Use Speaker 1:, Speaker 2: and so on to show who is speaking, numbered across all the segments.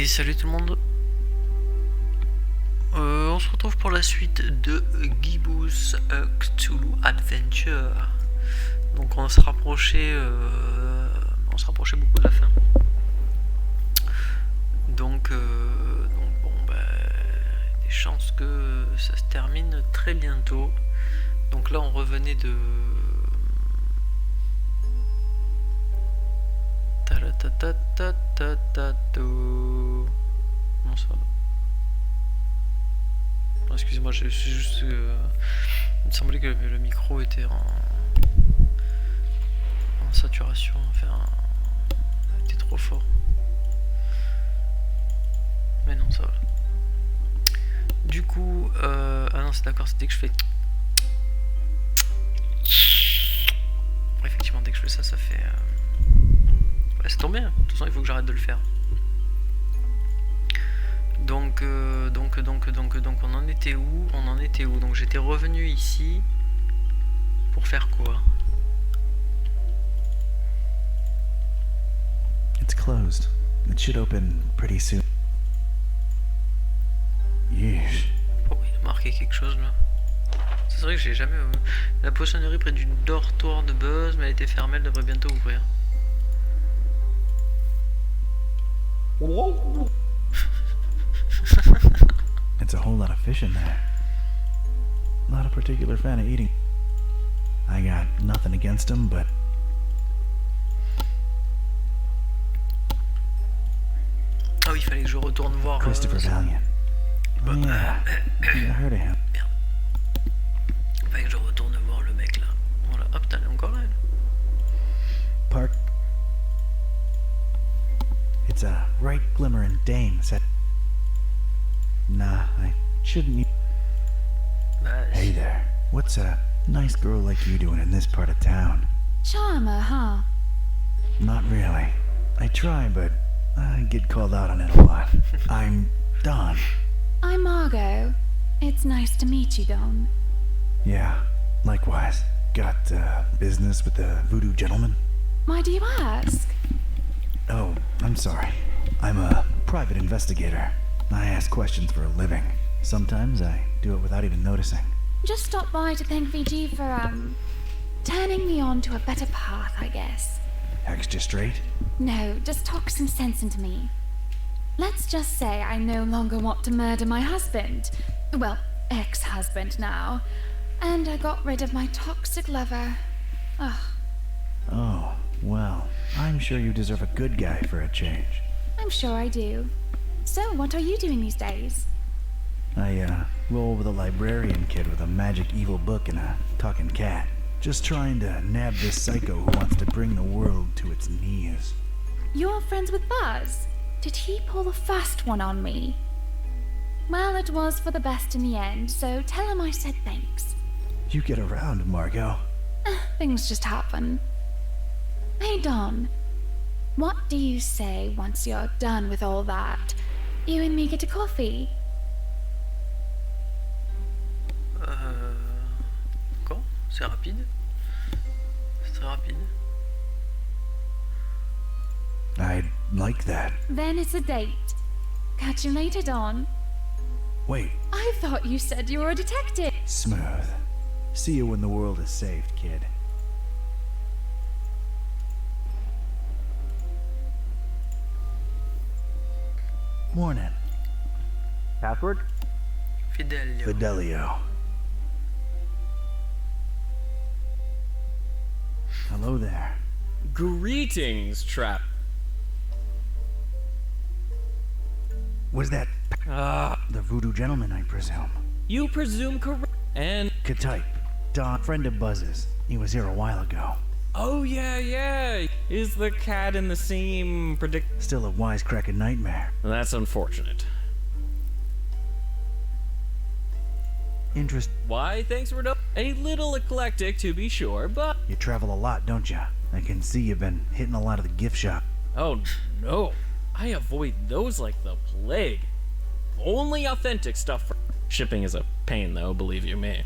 Speaker 1: Et salut tout le monde. On se retrouve pour la suite de Gibbous Cthulhu Adventure. Donc on se rapprochait beaucoup de la fin. Donc bon, des chances que ça se termine très bientôt. Donc là on revenait de comment ça va? Non, excusez-moi, je suis juste il me semblait que le micro était en saturation, enfin était trop fort. Mais non, ça va. Du coup, ah non, c'est d'accord, c'est dès que je fais effectivement, dès que je fais ça, ça fait c'est tombé, hein. De toute façon il faut que j'arrête de le faire. Donc on en était où? Donc j'étais revenu ici pour faire quoi?
Speaker 2: It's closed. It should open pretty soon. Yeesh.
Speaker 1: Pourquoi il a marqué quelque chose là? C'est vrai que j'ai jamais... La poissonnerie près du dortoir de Buzz, mais elle était fermée, elle devrait bientôt ouvrir.
Speaker 2: It's a whole lot of fish in there. Not a particular fan of eating. I got nothing against them, but...
Speaker 1: Ah oui, il fallait que je retourne voir...
Speaker 2: Christopher Valiant. Yeah, I heard of him.
Speaker 1: Merde. Il fallait que je retourne voir le mec là. Voilà, hop, t'en es encore là.
Speaker 2: Park. It's a right glimmerin' dame said. Nah, I shouldn't eat. Hey there. What's a nice girl like you doing in this part of town?
Speaker 3: Charmer, huh?
Speaker 2: Not really. I try, but I get called out on it a lot. I'm Don.
Speaker 3: I'm Margot. It's nice to meet you, Don.
Speaker 2: Yeah, likewise. Got business with the voodoo gentleman?
Speaker 3: Why do you ask?
Speaker 2: Oh, I'm sorry. I'm a private investigator. I ask questions for a living. Sometimes I do it without even noticing.
Speaker 3: Just stopped by to thank VG for, turning me on to a better path, I guess.
Speaker 2: Extra straight?
Speaker 3: No, just talk some sense into me. Let's just say I no longer want to murder my husband. Well, ex-husband now. And I got rid of my toxic lover. Ugh.
Speaker 2: Oh, well, I'm sure you deserve a good guy for a change.
Speaker 3: I'm sure I do. So, what are you doing these days?
Speaker 2: I, roll with a librarian kid with a magic evil book and a talking cat. Just trying to nab this psycho who wants to bring the world to its knees.
Speaker 3: You're friends with Buzz? Did he pull the fast one on me? Well, it was for the best in the end, so tell him I said thanks.
Speaker 2: You get around, Margot.
Speaker 3: Things just happen. Hey, Don. What do you say once you're done with all that? You and me get a coffee?
Speaker 1: Quand? C'est rapide? C'est très rapide.
Speaker 2: I'd like that.
Speaker 3: Then it's a date. Catch you later, Don.
Speaker 2: Wait,
Speaker 3: I thought you said you were a detective.
Speaker 2: smooth. See you when the world is saved, kid. Morning.
Speaker 4: Password?
Speaker 1: Fidelio.
Speaker 2: Fidelio. Hello there.
Speaker 5: Greetings, Trap.
Speaker 2: Was that the voodoo gentleman, I presume?
Speaker 5: You presume correct. And
Speaker 2: Katype. Don, friend of Buzz's. He was here a while ago.
Speaker 5: oh yeah. Is the cat in the same predict?
Speaker 2: Still a wisecracking nightmare.
Speaker 5: That's unfortunate.
Speaker 2: Interest.
Speaker 5: Why? Thanks for a little eclectic to be sure, but
Speaker 2: You travel a lot, don't ya? I can see you've been hitting a lot of the gift shop.
Speaker 5: oh no, I avoid those like the plague. Only authentic stuff. Shipping is a pain, though. Believe you me.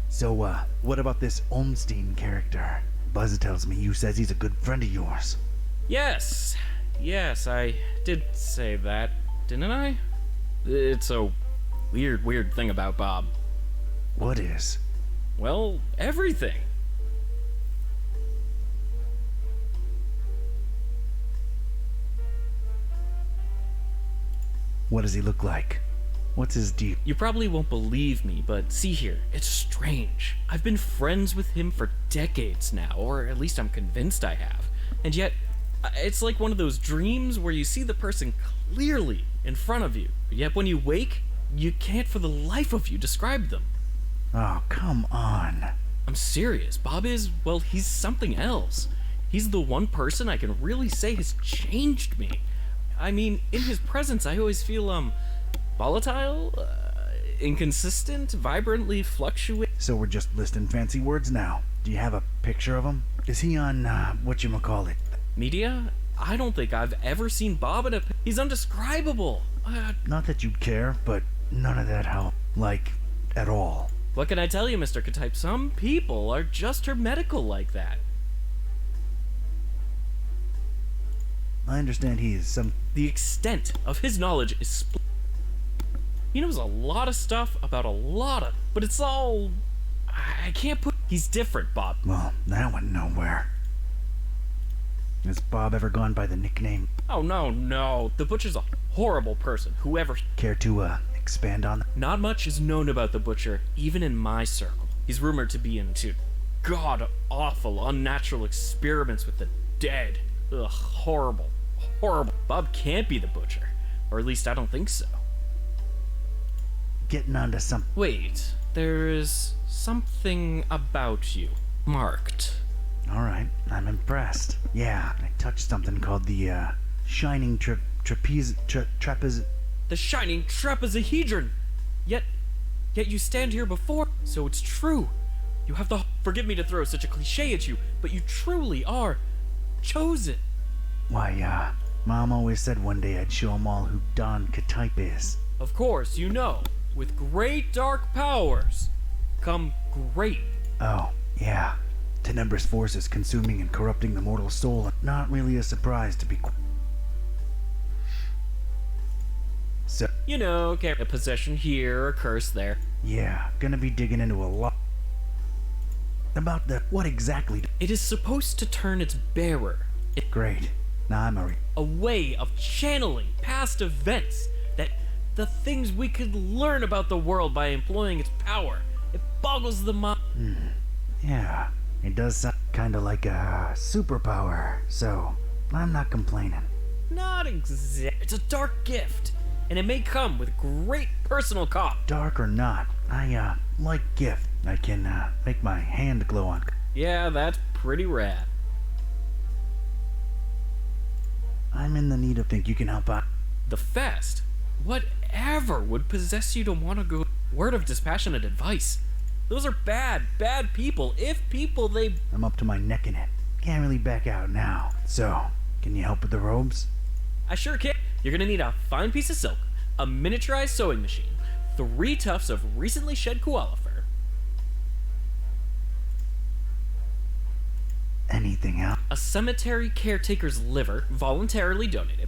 Speaker 2: So, what about this Olmstein character? Buzz tells me you says he's a good friend of yours.
Speaker 5: Yes, I did say that. didn't I? It's a weird thing about Bob.
Speaker 2: What is?
Speaker 5: Well, everything.
Speaker 2: What does he look like? What's his deal?
Speaker 5: You probably won't believe me, but see here, it's strange. I've been friends with him for decades now, or at least I'm convinced I have. And yet, it's like one of those dreams where you see the person clearly in front of you, yet when you wake, you can't for the life of you describe them.
Speaker 2: Oh, come on.
Speaker 5: I'm serious. Bob is, well, he's something else. He's the one person I can really say has changed me. I mean, in his presence, I always feel, volatile, inconsistent, vibrantly fluctuating.
Speaker 2: So we're just listing fancy words now. Do you have a picture of him? Is he on, whatchamacallit?
Speaker 5: Media? I don't think I've ever seen Bob in a... He's undescribable.
Speaker 2: Not that you'd care, but none of that help. Like, at all.
Speaker 5: What can I tell you, Mr. K-Type? Some people are just hermetical like that.
Speaker 2: I understand he is some...
Speaker 5: The extent of his knowledge is he knows a lot of stuff about a lot of... But it's all... I can't put... He's different, Bob.
Speaker 2: Well, that went nowhere. Has Bob ever gone by the nickname?
Speaker 5: Oh, no. The Butcher's a horrible person, whoever...
Speaker 2: Care to, expand on that?
Speaker 5: Not much is known about the Butcher, even in my circle. He's rumored to be into god-awful, unnatural experiments with the dead. Ugh, horrible. Bob can't be the Butcher. Or at least I don't think so.
Speaker 2: Getting onto some...
Speaker 5: Wait, there's something about you. Marked.
Speaker 2: Alright, I'm impressed. Yeah, I touched something called the, Shining Trapeze...
Speaker 5: The Shining Trapezohedron! Yet you stand here before, so it's true. You have the... Forgive me to throw such a cliche at you, but you truly are chosen.
Speaker 2: Why, Mom always said one day I'd show 'em all who Don K-Type is.
Speaker 5: Of course, you know, with great dark powers come great...
Speaker 2: Oh, yeah. Tenebrous forces consuming and corrupting the mortal soul. Not really a surprise to be... So...
Speaker 5: You know, a possession here, a curse there.
Speaker 2: Yeah, gonna be digging into a lot... About the... What exactly...
Speaker 5: It is supposed to turn its bearer...
Speaker 2: Great. Now I'm
Speaker 5: a way of channeling past events, that the things we could learn about the world by employing its power. It boggles the mind.
Speaker 2: Yeah, it does sound kinda like a superpower, so I'm not complaining.
Speaker 5: Not exactly. It's a dark gift, and it may come with great personal cost.
Speaker 2: Dark or not, I, like gift. I can, make my hand glow on.
Speaker 5: Yeah, that's pretty rad.
Speaker 2: I'm in the need of think you can help out.
Speaker 5: The fest? Whatever would possess you to want to go? Word of dispassionate advice. Those are bad people. If people, they...
Speaker 2: I'm up to my neck in it. Can't really back out now. So, can you help with the robes?
Speaker 5: I sure can. You're gonna need a fine piece of silk, a miniaturized sewing machine, 3 tufts of recently shed koala fur.
Speaker 2: Anything else?
Speaker 5: A cemetery caretaker's liver, voluntarily donated.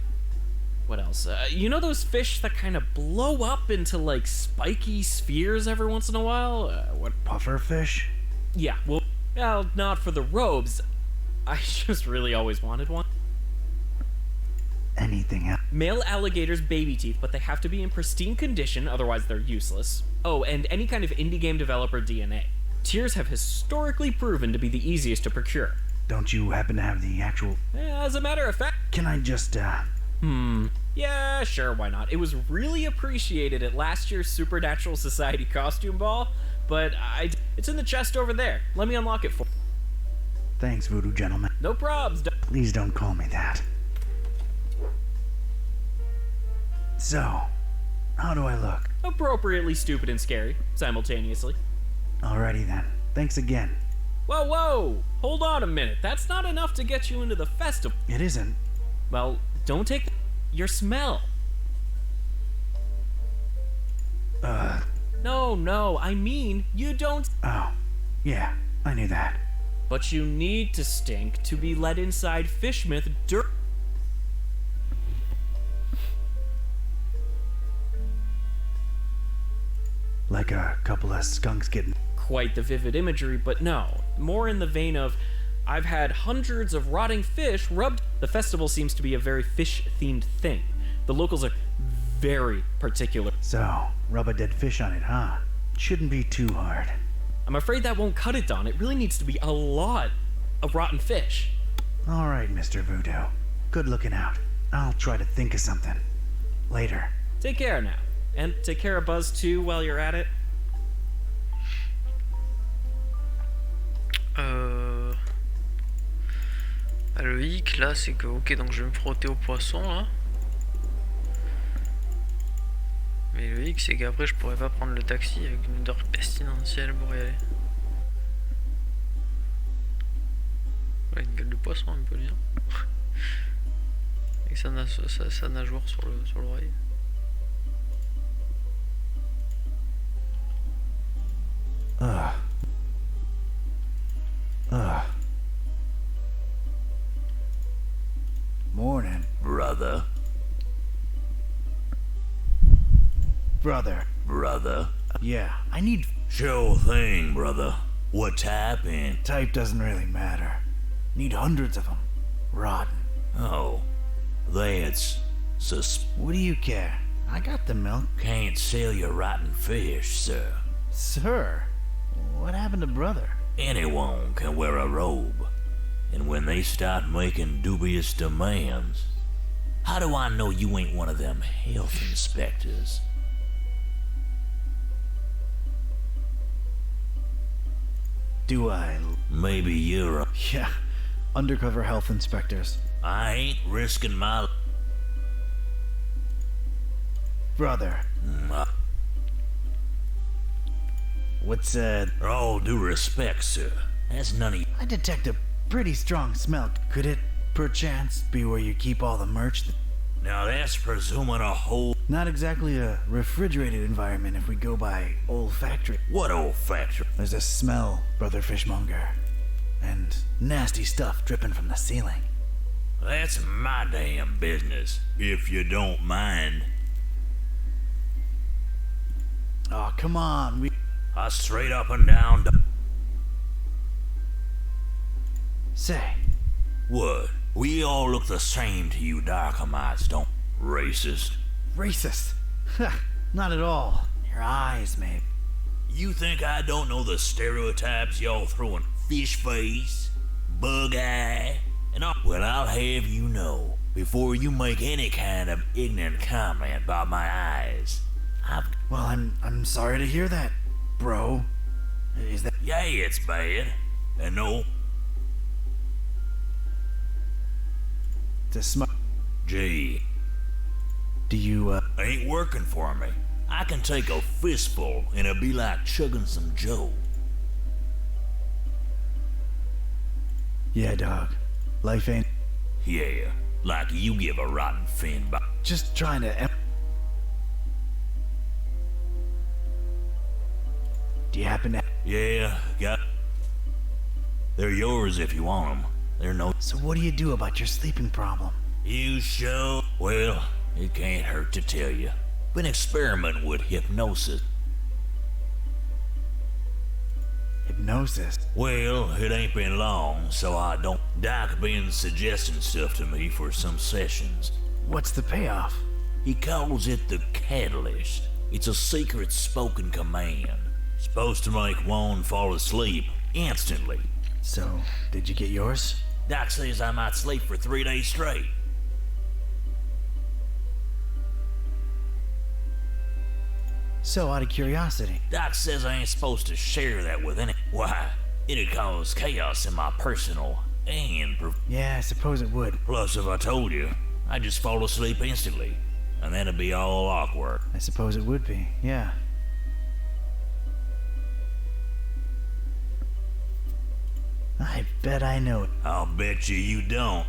Speaker 5: What else? You know those fish that kind of blow up into, like, spiky spheres every once in a while? What?
Speaker 2: Puffer fish?
Speaker 5: Yeah, well, not for the robes. I just really always wanted one.
Speaker 2: Anything else?
Speaker 5: Male alligators' baby teeth, but they have to be in pristine condition, otherwise they're useless. Oh, and any kind of indie game developer DNA. Tears have historically proven to be the easiest to procure.
Speaker 2: Don't you happen to have the actual...
Speaker 5: As a matter of fact...
Speaker 2: Can I just,
Speaker 5: Yeah, sure, why not? It was really appreciated at last year's Supernatural Society costume ball, but it's in the chest over there. Let me unlock it for you.
Speaker 2: Thanks, voodoo gentleman.
Speaker 5: No probs.
Speaker 2: Please don't call me that. So, how do I look?
Speaker 5: Appropriately stupid and scary, simultaneously.
Speaker 2: Alrighty then. Thanks again.
Speaker 5: Whoa! Hold on a minute. That's not enough to get you into the festival.
Speaker 2: It isn't.
Speaker 5: Well, don't take your smell. No, I mean, you don't...
Speaker 2: Oh, yeah, I knew that.
Speaker 5: But you need to stink to be let inside Fishmouth
Speaker 2: Like a couple of skunks getting...
Speaker 5: Quite the vivid imagery, but no. More in the vein of, I've had hundreds of rotting fish rubbed. The festival seems to be a very fish-themed thing. The locals are very particular.
Speaker 2: So, rub a dead fish on it, huh? Shouldn't be too hard.
Speaker 5: I'm afraid that won't cut it, Don. It really needs to be a lot of rotten fish.
Speaker 2: Alright, Mr. Voodoo. Good looking out. I'll try to think of something. Later.
Speaker 5: Take care now. And take care of Buzz too while you're at it.
Speaker 1: Le hic là, c'est que ok, donc je vais me frotter au poisson là. Mais le hic, c'est qu'après je pourrais pas prendre le taxi avec une odeur pestilentielle pour y aller. Ouais, une gueule de poisson, on peut dire. Avec sa nageoire sur l'oreille.
Speaker 2: Morning.
Speaker 6: Brother.
Speaker 2: Brother. Yeah, I need...
Speaker 6: Sure thing, brother. What's happened?
Speaker 2: Type doesn't really matter. Need hundreds of them. Rotten.
Speaker 6: Oh, that's
Speaker 2: What do you care? I got the milk.
Speaker 6: Can't sell you rotten fish, sir.
Speaker 2: Sir, what happened to brother?
Speaker 6: Anyone can wear a robe. And when they start making dubious demands, how do I know you ain't one of them health inspectors?
Speaker 2: Do I?
Speaker 6: Maybe you're a...
Speaker 2: Yeah, undercover health inspectors.
Speaker 6: I ain't risking my...
Speaker 2: Brother. What's,
Speaker 6: All due respect, sir. That's none of...
Speaker 2: I detect a pretty strong smell. Could it, perchance, be where you keep all the merch?
Speaker 6: Now that's presuming a whole...
Speaker 2: Not exactly a refrigerated environment if we go by olfactory.
Speaker 6: What olfactory?
Speaker 2: There's a smell, Brother Fishmonger. And nasty stuff dripping from the ceiling.
Speaker 6: That's my damn business, if you don't mind.
Speaker 2: Oh, come on,
Speaker 6: I straight up and down...
Speaker 2: Say.
Speaker 6: What? We all look the same to you Darkomites, don't... Racist.
Speaker 2: Racist? Not at all. Your eyes, maybe.
Speaker 6: You think I don't know the stereotypes y'all throwing? Fish face, bug eye, and all... Well, I'll have you know, before you make any kind of ignorant comment about my eyes,
Speaker 2: Well, I'm sorry to hear that, bro. Is that...
Speaker 6: Yeah, it's bad. And no...
Speaker 2: to smoke?
Speaker 6: Gee,
Speaker 2: Do you,
Speaker 6: ain't working for me. I can take a fistful and it'll be like chugging some Joe.
Speaker 2: Yeah, dog. Life ain't...
Speaker 6: Yeah, like you give a rotten fin by...
Speaker 2: Just trying to... Do you happen to...
Speaker 6: Yeah, got... They're yours if you want them. They're no...
Speaker 2: So what do you do about your sleeping problem?
Speaker 6: You show... Well, it can't hurt to tell you. Been experimenting with hypnosis.
Speaker 2: Hypnosis?
Speaker 6: Well, it ain't been long, so I don't... Doc been suggesting stuff to me for some sessions.
Speaker 2: What's the payoff?
Speaker 6: He calls it the Catalyst. It's a secret spoken command. Supposed to make one fall asleep instantly.
Speaker 2: So, did you get yours?
Speaker 6: Doc says I might sleep for 3 days straight.
Speaker 2: So, out of curiosity.
Speaker 6: Doc says I ain't supposed to share that with any... Why, it'd cause chaos in my personal and...
Speaker 2: Yeah, I suppose it would.
Speaker 6: Plus, if I told you, I'd just fall asleep instantly. And that'd be all awkward.
Speaker 2: I suppose it would be, yeah. I bet I know it.
Speaker 6: I'll bet you don't.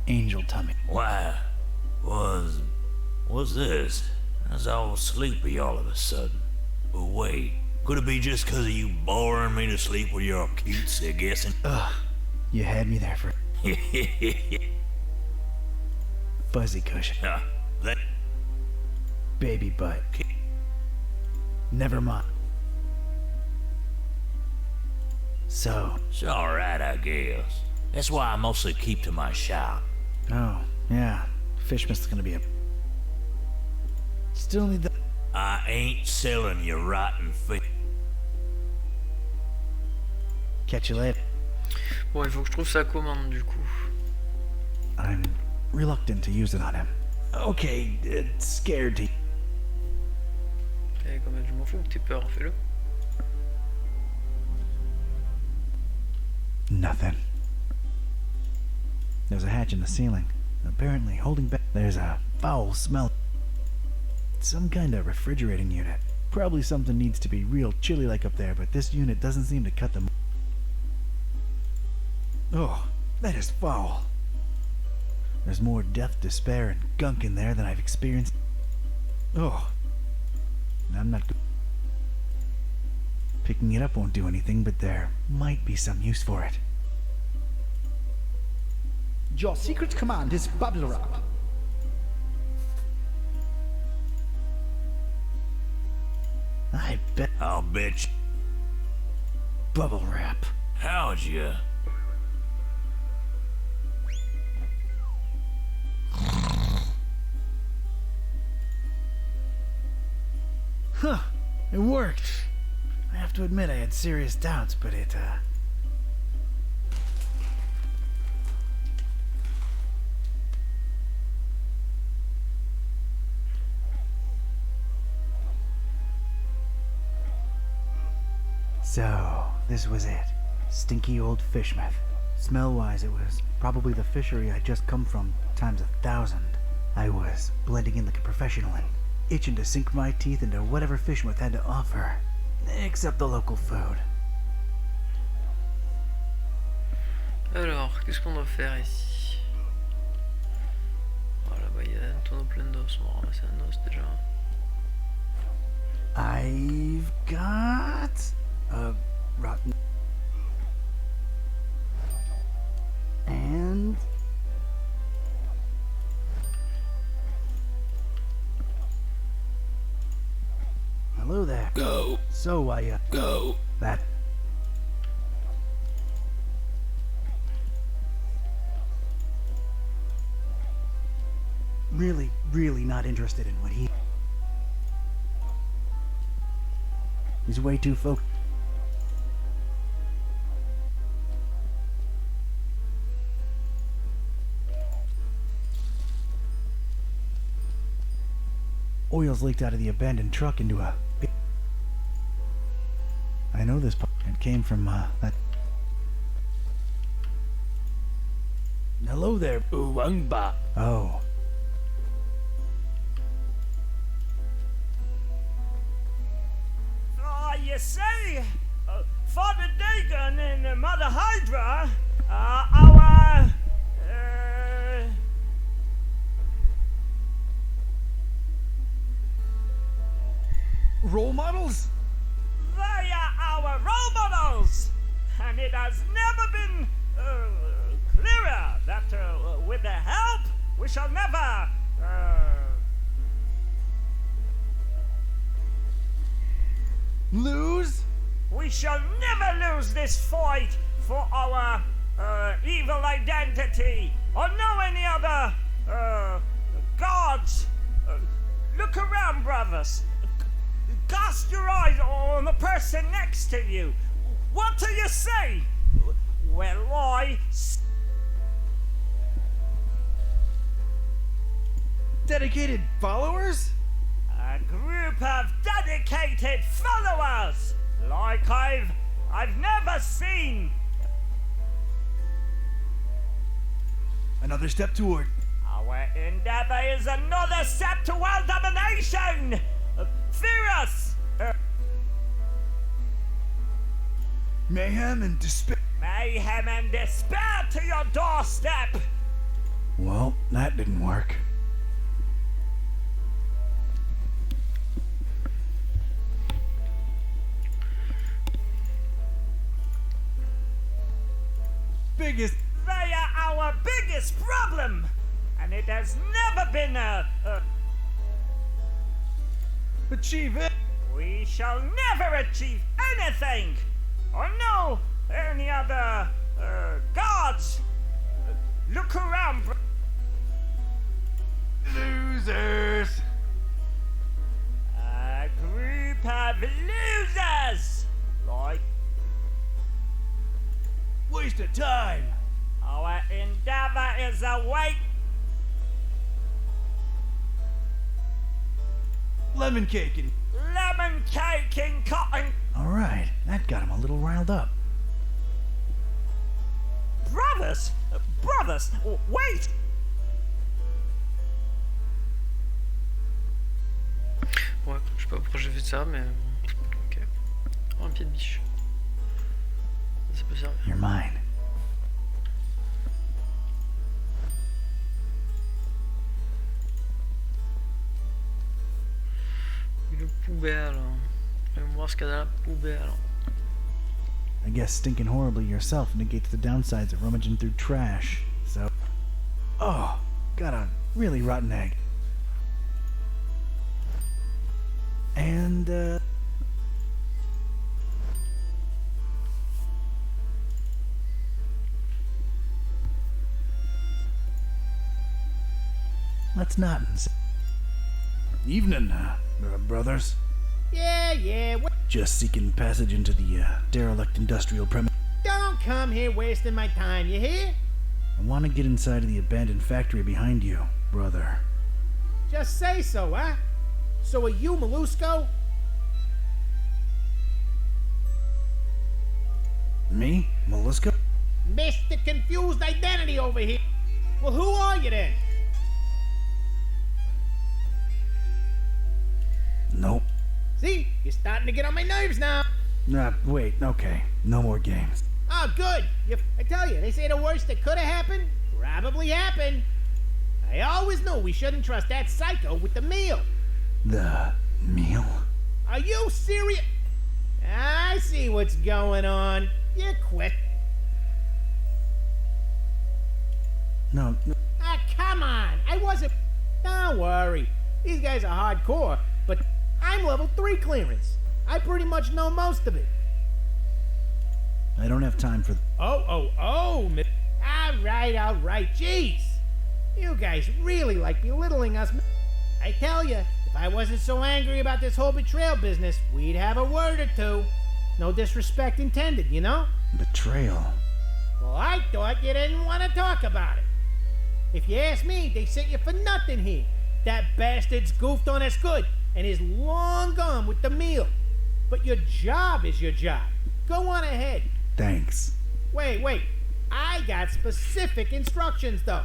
Speaker 2: Angel tummy.
Speaker 6: Why, what's this? I was all sleepy all of a sudden. But wait, could it be just 'cause of you boring me to sleep with your cutesy guessing?
Speaker 2: Ugh, you had me there for fuzzy cushion.
Speaker 6: that
Speaker 2: baby butt. Never mind. So,
Speaker 6: It's alright, I guess. That's why I mostly keep to my shop.
Speaker 2: oh, yeah. Fishman's gonna be a... Still need the...
Speaker 6: I ain't selling you rotten fish.
Speaker 2: Catch you later.
Speaker 1: Bon, il faut que je trouve sa commande du coup.
Speaker 2: I'm reluctant to use it on him. Okay, scared to...
Speaker 1: Et comme je m'en fous que t'aies peur, fais-le.
Speaker 2: Nothing. There's a hatch in the ceiling. Apparently holding back... There's a foul smell. Some kind of refrigerating unit. Probably something needs to be real chilly like up there, but this unit doesn't seem to cut them. Oh, that is foul. There's more death, despair, and gunk in there than I've experienced. Oh, I'm not good. Picking it up won't do anything, but there might be some use for it.
Speaker 7: Your secret command is bubble wrap.
Speaker 2: I bet
Speaker 6: I'll bet you.
Speaker 2: bubble wrap.
Speaker 6: How'd you?
Speaker 2: Huh, it worked. I have to admit I had serious doubts, but it, So, this was it. Stinky old fishmouth. Smell-wise, it was probably the fishery I'd just come from times 1,000. I was blending in like a professional and itching to sink my teeth into whatever fishmouth had to offer, except the local food.
Speaker 1: Alors, qu'est-ce qu'on doit faire ici? Voilà, bah il y a un tonneau plein d'os, on va ramasser un os déjà.
Speaker 2: I've got a rotten and hello there.
Speaker 6: Go.
Speaker 2: So
Speaker 6: Go.
Speaker 2: that really not interested in what he's way too focused. Oil's leaked out of the abandoned truck into a... I know this part. It came from, that... Hello there.
Speaker 6: Uwangba.
Speaker 2: Oh.
Speaker 8: You see, Father Dagon and Mother Hydra are our...
Speaker 7: Role models?
Speaker 8: They are our role models! And it has never been clearer that with their help, we shall never...
Speaker 7: Lose?
Speaker 8: We shall never lose this fight for our evil identity or know any other gods. Look around, brothers. Cast your eyes on the person next to you. What do you say? Well,
Speaker 7: Dedicated followers?
Speaker 8: a group of dedicated followers like I've never seen.
Speaker 7: Another step toward...
Speaker 8: Our endeavor is another step to world domination. Fear us.
Speaker 7: mayhem and despair.
Speaker 8: Mayhem and despair to your doorstep.
Speaker 2: Well, that didn't work.
Speaker 7: Biggest...
Speaker 8: They are our biggest problem, and it has never been
Speaker 7: achieve it.
Speaker 8: We shall never achieve anything! Or know any other, gods! Look around,
Speaker 7: Losers.
Speaker 8: A group of losers! Like
Speaker 7: Waste of time.
Speaker 8: our endeavor is await.
Speaker 7: Lemon cake and
Speaker 8: Lemon cake in cotton.
Speaker 2: All right, that got him a little riled up.
Speaker 8: Brothers! Brothers! Wait!
Speaker 1: Ouais, je sais pas pourquoi j'ai fait ça, mais bon. Ok. Oh, un pied de biche. Ça peut servir.
Speaker 2: You're mine.
Speaker 1: Une poubelle. Fais-moi voir ce qu'il y a dans la poubelle.
Speaker 2: I guess stinking horribly yourself negates the downsides of rummaging through trash. So, oh, got a really rotten egg. And, let's not. Evening, brothers.
Speaker 9: Yeah,
Speaker 2: Just seeking passage into the derelict industrial premise.
Speaker 9: don't come here wasting my time, you hear?
Speaker 2: I want to get inside of the abandoned factory behind you, brother.
Speaker 9: Just say so, huh? So are you Molusco?
Speaker 2: Me? Mollusca?
Speaker 9: Mr. Confused Identity over here. Well, who are you then?
Speaker 2: Nope.
Speaker 9: See, you're starting to get on my nerves now.
Speaker 2: Nah, wait, okay. No more games.
Speaker 9: Oh, good. I tell you, they say the worst that could have happened probably happened. I always knew we shouldn't trust that psycho with the meal.
Speaker 2: The meal?
Speaker 9: Are you serious? I see what's going on. You quit.
Speaker 2: No.
Speaker 9: Ah, come on. I wasn't. Don't worry. These guys are hardcore, but I'm level 3 clearance. I pretty much know most of it.
Speaker 2: I don't have time for.
Speaker 9: Oh. All right. Jeez. You guys really like belittling us. I tell you, if I wasn't so angry about this whole betrayal business, we'd have a word or two. No disrespect intended, you know?
Speaker 2: Betrayal.
Speaker 9: Well, I thought you didn't want to talk about it. If you ask me, they sent you for nothing here. That bastard's goofed on us good and is long gone with the meal. But your job is your job. Go on ahead.
Speaker 2: Thanks.
Speaker 9: Wait. I got specific instructions, though.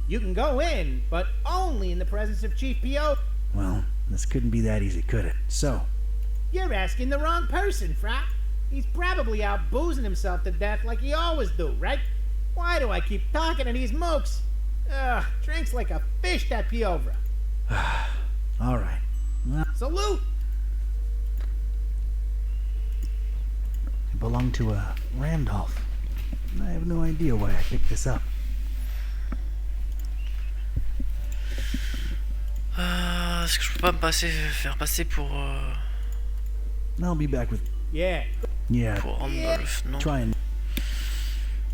Speaker 9: You can go in, but only in the presence of Chief P.O.
Speaker 2: Well, this couldn't be that easy, could it? So,
Speaker 9: You're asking the wrong person, Fra. He's probably out boozing himself to death like he always do, right? Why do I keep talking to these mooks? Drinks like a fish, that Piovra.
Speaker 2: all right. Well,
Speaker 9: Salute!
Speaker 2: it belonged to a Randolph. I have no idea why I picked this up.
Speaker 1: Est-ce que je peux pas faire passer pour
Speaker 2: I'll be back with.
Speaker 9: Yeah.
Speaker 2: Yeah.
Speaker 1: pour Randolph, non?
Speaker 2: Try and.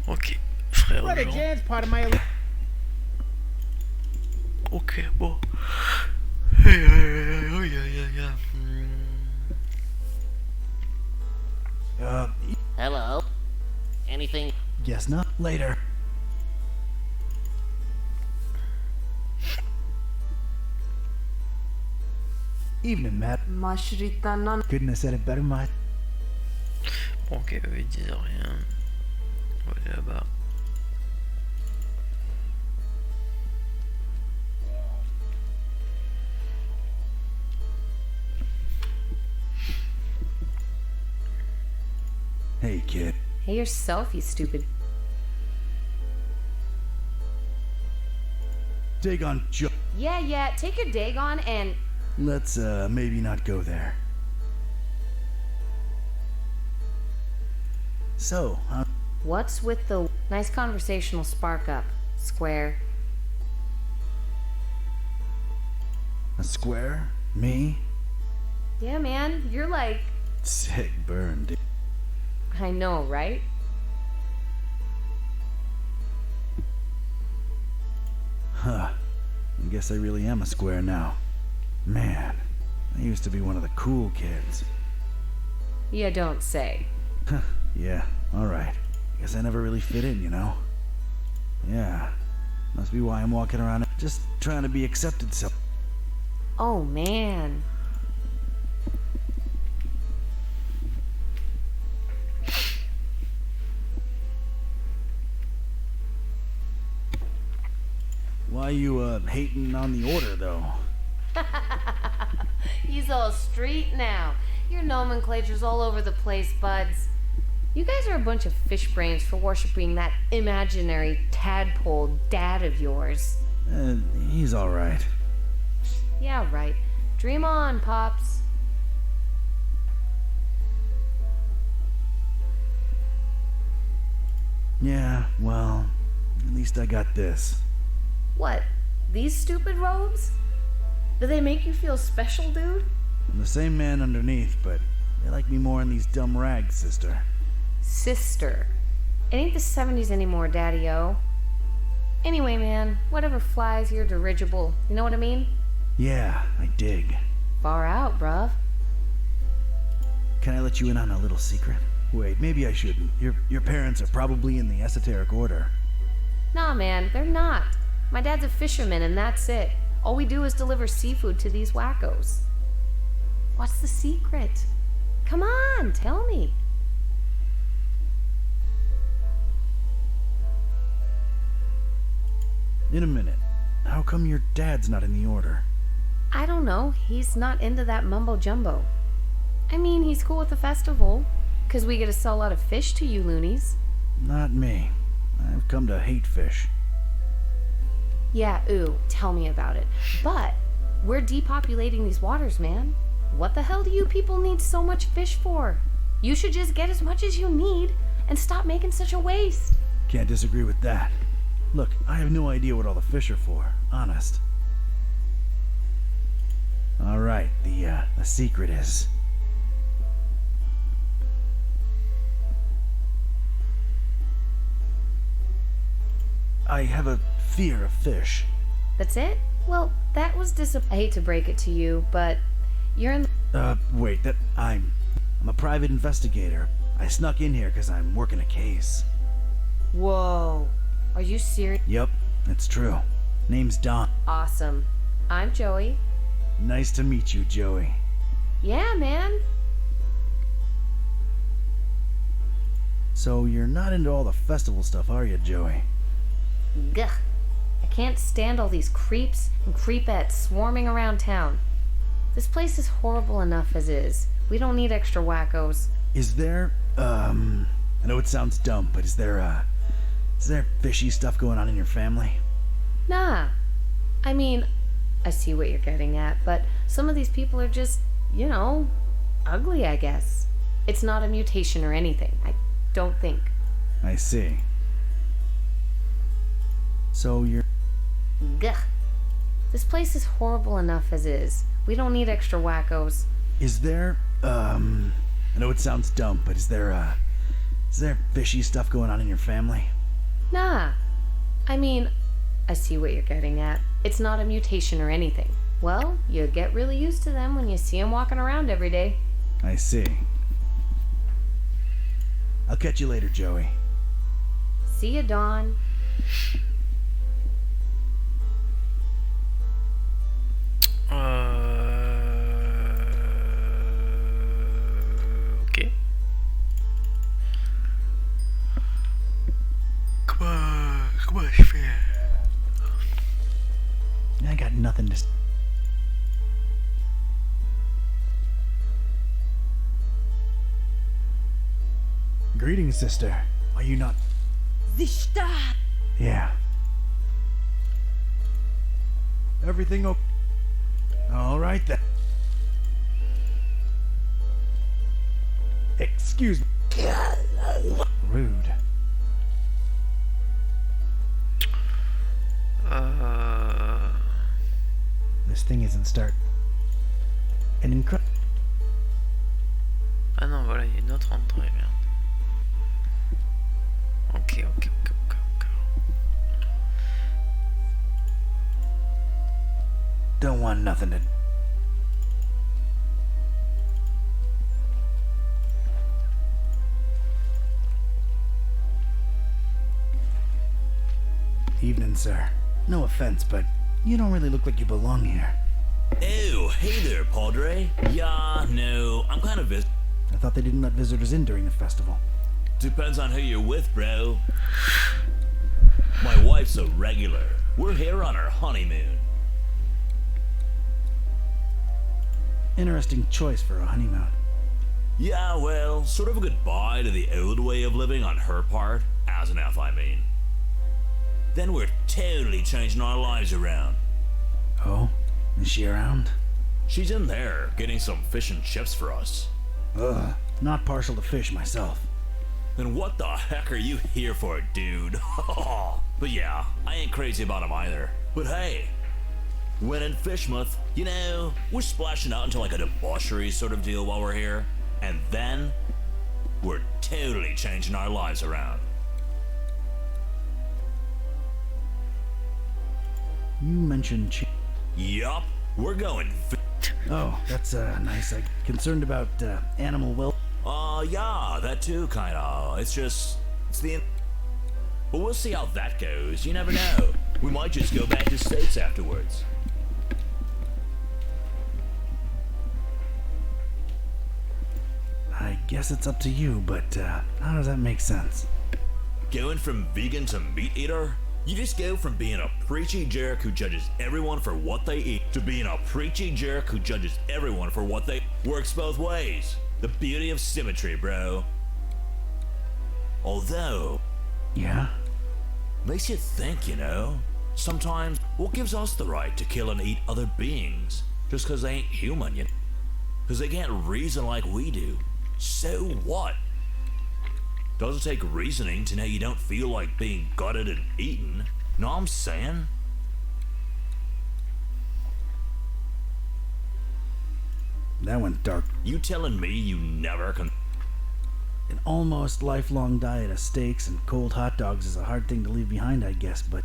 Speaker 1: Ok, frère
Speaker 9: Brother
Speaker 1: Jean.
Speaker 9: Jan's part of my...
Speaker 1: Ok, bon.
Speaker 10: Hello? Anything?
Speaker 2: Guess not. Later. Evening, Matt. Couldn't have said it better, Matt.
Speaker 1: Bon, ok, eux ils disent rien. On va aller là-bas.
Speaker 2: Hey, kid.
Speaker 11: Hey yourself, you stupid.
Speaker 2: Dagon Joe.
Speaker 11: Yeah, take your Dagon and...
Speaker 2: Let's, maybe not go there. So,
Speaker 11: What's with the nice conversational spark up, Square?
Speaker 2: a square? Me?
Speaker 11: Yeah, man, you're like...
Speaker 2: Sick burn, dude.
Speaker 11: I know, right?
Speaker 2: Huh. I guess I really am a square now. Man, I used to be one of the cool kids.
Speaker 11: You don't say.
Speaker 2: Yeah, alright. Guess I never really fit in, you know? Yeah. Must be why I'm walking around just trying to be accepted so...
Speaker 11: Oh, man.
Speaker 2: Why you, hating on the order, though?
Speaker 11: He's all street now. Your nomenclature's all over the place, buds. You guys are a bunch of fish brains for worshipping that imaginary tadpole dad of yours.
Speaker 2: He's alright.
Speaker 11: Yeah, right. Dream on, Pops.
Speaker 2: Yeah, well, at least I got this.
Speaker 11: What? These stupid robes? Do they make you feel special, dude?
Speaker 2: I'm the same man underneath, but they like me more in these dumb rags, sister.
Speaker 11: Sister. It ain't the 70s anymore, Daddy-O. Anyway, man, whatever flies your dirigible. You know what I mean?
Speaker 2: Yeah, I dig.
Speaker 11: Far out, bruv.
Speaker 2: Can I let you in on a little secret? Wait, maybe I shouldn't. Your parents are probably in the esoteric order.
Speaker 11: Nah, man, they're not. My dad's a fisherman, and that's it. All we do is deliver seafood to these wackos. What's the secret? Come on, tell me.
Speaker 2: In a minute. How come your dad's not in the order?
Speaker 11: I don't know. He's not into that mumbo-jumbo. I mean, he's cool with the festival, 'cause we get to sell a lot of fish to you loonies.
Speaker 2: Not me. I've come to hate fish.
Speaker 11: Yeah, ooh, tell me about it. But we're depopulating these waters, man. What the hell do you people need so much fish for? You should just get as much as you need and stop making such a waste.
Speaker 2: Can't disagree with that. Look, I have no idea what all the fish are for, honest. Alright, the secret is... I have a fear of fish.
Speaker 11: That's it? Well, that was I hate to break it to you, but you're in
Speaker 2: wait, I'm a private investigator. I snuck in here because I'm working a case.
Speaker 11: Whoa. Are you serious?
Speaker 2: Yep, that's true. Name's Don.
Speaker 11: Awesome. I'm Joey.
Speaker 2: Nice to meet you, Joey.
Speaker 11: Yeah, man.
Speaker 2: So you're not into all the festival stuff, are you, Joey?
Speaker 11: Gah. I can't stand all these creeps and creepettes swarming around town. This place is horrible enough as is. We don't need extra wackos.
Speaker 2: Is there, I know it sounds dumb, but is there fishy stuff going on in your family?
Speaker 11: Nah. I mean, I see what you're getting at, but some of these people are just, you know, ugly, I guess. It's not a mutation or anything. I don't think.
Speaker 2: I see. So you're...
Speaker 11: Gah. This place is horrible enough as is. We don't need extra wackos.
Speaker 2: Is there, I know it sounds dumb, but is there fishy stuff going on in your family?
Speaker 11: Nah. I mean, I see what you're getting at. It's not a mutation or anything. Well, you get really used to them when you see them walking around every day.
Speaker 2: I see. I'll catch you later, Joey.
Speaker 11: See ya, Dawn.
Speaker 1: Ok. Comment je fais?
Speaker 2: I got nothing to... Greetings, sister. Are you not...
Speaker 12: Sister!
Speaker 2: Yeah. Everything okay? All right then. Excuse me. Rude. This thing isn't start. An
Speaker 1: 1h30, très bien. Ok.
Speaker 2: Don't want nothing to... Evening, sir. No offense, but you don't really look like you belong here.
Speaker 6: Oh, hey there, Padre. Yeah, no, I'm kind of
Speaker 2: I thought they didn't let visitors in during the festival.
Speaker 6: Depends on who you're with, bro. My wife's a regular. We're here on our honeymoon.
Speaker 2: Interesting choice for a honeymoon.
Speaker 6: Yeah, well, sort of a goodbye to the old way of living on her part. As an F, I mean. Then we're totally changing our lives around.
Speaker 2: Oh? Is she around?
Speaker 6: She's in there, getting some fish and chips for us.
Speaker 2: Ugh, not partial to fish myself.
Speaker 6: Then what the heck are you here for, dude? But yeah, I ain't crazy about him either. But hey, when in Fishmouth, you know, we're splashing out into like a debauchery sort of deal while we're here. And then, we're totally changing our lives around.
Speaker 2: You mentioned
Speaker 6: Yup, we're going
Speaker 2: Oh, that's nice. I'm concerned about animal
Speaker 6: yeah, that too, kinda. It's the... But we'll see how that goes. You never know. We might just go back to States afterwards.
Speaker 2: I guess it's up to you, but how does that make sense?
Speaker 6: Going from vegan to meat eater? You just go from being a preachy jerk who judges everyone for what they eat to being a preachy jerk who judges everyone for what they... Works both ways. The beauty of symmetry, bro. Although...
Speaker 2: Yeah?
Speaker 6: Makes you think, you know? Sometimes, what gives us the right to kill and eat other beings? Just because they ain't human, you know? Because they can't reason like we do. So what? Doesn't take reasoning to know you don't feel like being gutted and eaten. Know what I'm saying?
Speaker 2: That went dark.
Speaker 6: You telling me you never can...
Speaker 2: An almost lifelong diet of steaks and cold hot dogs is a hard thing to leave behind, I guess, but,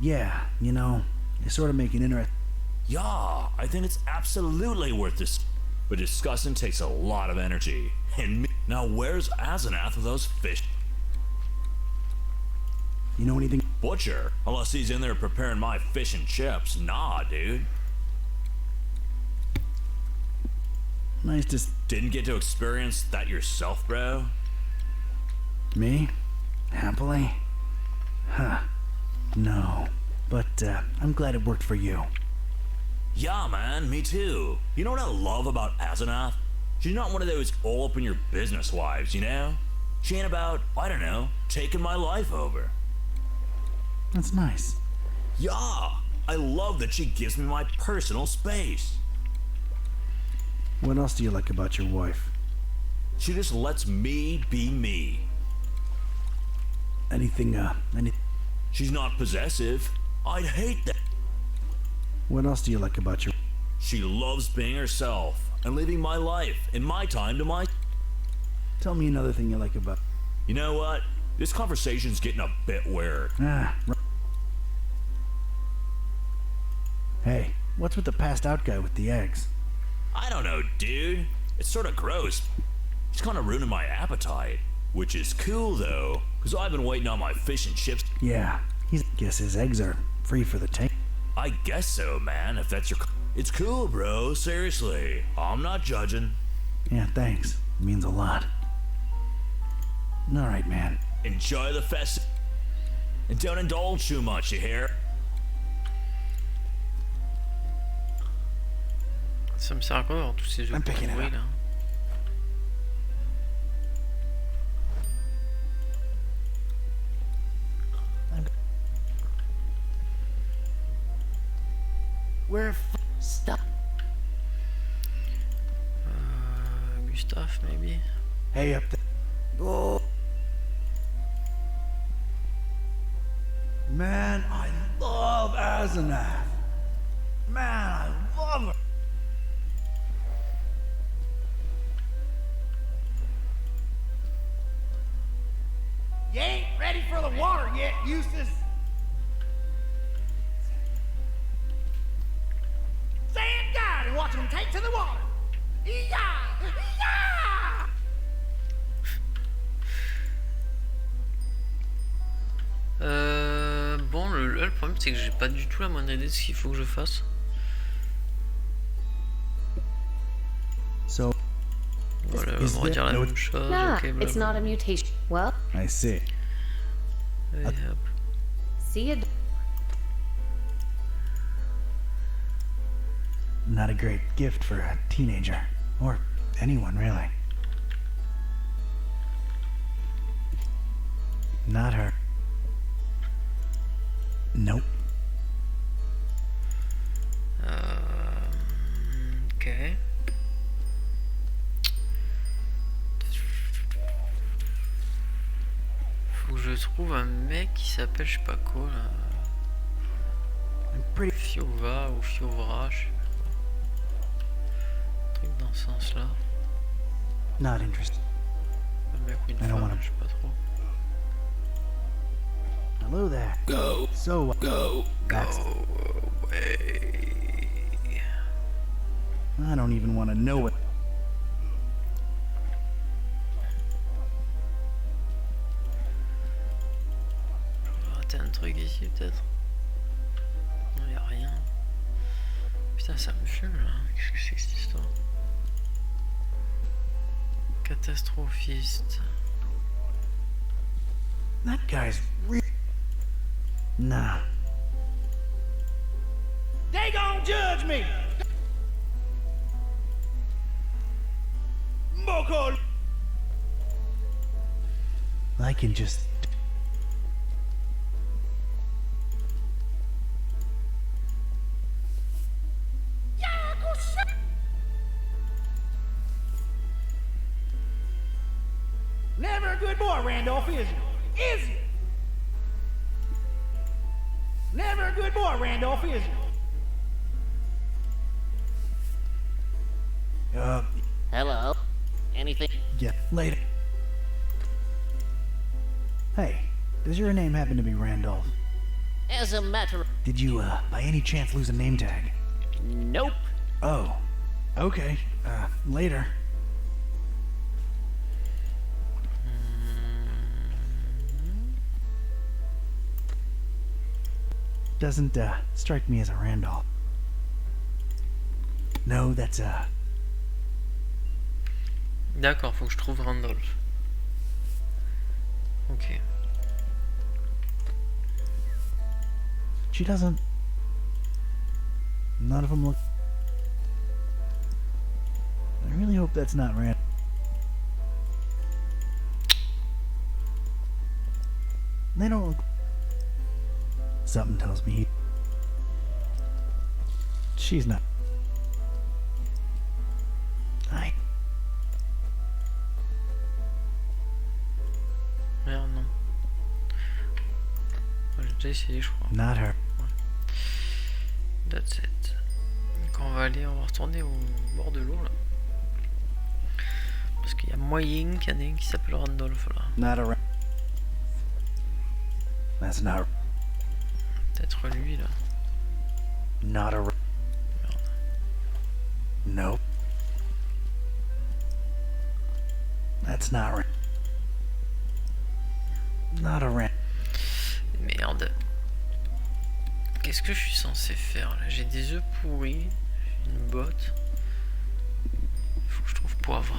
Speaker 2: yeah, you know, you sort of make an interesting...
Speaker 6: Yeah, I think it's absolutely worth this. But discussing takes a lot of energy. And now where's Asenath with those fish?
Speaker 2: You know anything?
Speaker 6: Butcher, unless he's in there preparing my fish and chips. Nah, dude.
Speaker 2: Nice to...
Speaker 6: Didn't get to experience that yourself, bro?
Speaker 2: Me? Happily? Huh. No. But, I'm glad it worked for you.
Speaker 6: Yeah, man, me too. You know what I love about Asenath? She's not one of those all-up-in-your-business wives, you know? She ain't about, I don't know, taking my life over.
Speaker 2: That's nice.
Speaker 6: Yeah, I love that she gives me my personal space.
Speaker 2: What else do you like about your wife?
Speaker 6: She just lets me be me.
Speaker 2: Anything,
Speaker 6: She's not possessive. I'd hate that.
Speaker 2: What else do you like about your...
Speaker 6: She loves being herself and living my life and my time to my...
Speaker 2: Tell me another thing you like about...
Speaker 6: You know what? This conversation's getting a bit weird.
Speaker 2: Hey, what's with the passed out guy with the eggs?
Speaker 6: I don't know, dude. It's sort of gross. It's kind of ruining my appetite. Which is cool, though, because I've been waiting on my fish and chips.
Speaker 2: Yeah, guess his eggs are free for the take.
Speaker 6: I guess so, man, if that's your... It's cool, bro, seriously. I'm not judging.
Speaker 2: Yeah, thanks. It means a lot. Alright, man.
Speaker 6: Enjoy the fest... And don't indulge too much, you hear?
Speaker 1: Ça me sert à quoi d'avoir tous ces jeux
Speaker 2: I'm
Speaker 1: pour
Speaker 2: picking it
Speaker 1: jouer
Speaker 2: up.
Speaker 1: là?
Speaker 9: We're stuck.
Speaker 1: Gustave, maybe?
Speaker 2: Hey, up there. Oh. Man, I love Asenath. Man, I love her.
Speaker 9: take to the water. Yee-yah! Yee-yah!
Speaker 1: Bon, là, le problème c'est que j'ai pas du tout la moindre idée de ce qu'il faut que je fasse.
Speaker 2: So,
Speaker 1: Voilà, on va dire la même chose.
Speaker 11: Nah,
Speaker 1: Ok,
Speaker 11: it's not a mutation. Well,
Speaker 2: I see.
Speaker 1: Et hop.
Speaker 11: see ya.
Speaker 2: Not a great gift for a teenager. Or anyone, really. Not her. Nope.
Speaker 1: Ok. Faut que je trouve un mec qui s'appelle je sais pas quoi là. Fiova ou Fiovra, je sais pas quoi. Un truc dans ce sens là.
Speaker 2: Not interested.
Speaker 1: Un mec ou une
Speaker 2: I don't
Speaker 1: femme,
Speaker 2: wanna-
Speaker 1: je sais pas trop.
Speaker 2: Hello there.
Speaker 6: Go.
Speaker 2: So,
Speaker 6: Go.
Speaker 2: that's...
Speaker 1: Go away.
Speaker 2: I don't even want to know it.
Speaker 1: J'ai raté un truc ici peut-être. Non, y'a rien. Putain, ça me fume là. Qu'est-ce que c'est que cette histoire? Catastrophiste.
Speaker 2: That guy's real. Nah.
Speaker 9: They gon' judge me. Moko.
Speaker 2: I can just...
Speaker 9: Never a good boy, Randolph, is you? Is you? Never a good boy, Randolph, is you?
Speaker 10: Hello? Anything?
Speaker 2: Yeah, later. Hey, does your name happen to be Randolph?
Speaker 10: As a matter of...
Speaker 2: Did you, by any chance lose a name tag?
Speaker 10: Nope.
Speaker 2: Oh. Okay. Later. Doesn't, strike me as a Randolph. No, that's,
Speaker 1: D'accord, faut que je trouve Randolph. Ok.
Speaker 2: She doesn't... None of them look... I really hope that's not Rand. They don't look... Something tells me he... She's not...
Speaker 1: Merde, non. J'ai déjà essayé, je crois.
Speaker 2: Not her.
Speaker 1: That's it. Donc on va retourner au bord de l'eau là. Parce qu'il y a moyen qu'il y en ait un qui s'appelle Randolph là.
Speaker 2: Not a... That's not...
Speaker 1: Peut-être lui là.
Speaker 2: Not a...
Speaker 1: Merde.
Speaker 2: Nope. That's not right. Not a rent.
Speaker 1: Merde. Qu'est-ce que je suis censé faire là? J'ai des œufs pourris, j'ai une botte. Faut que je trouve poivre.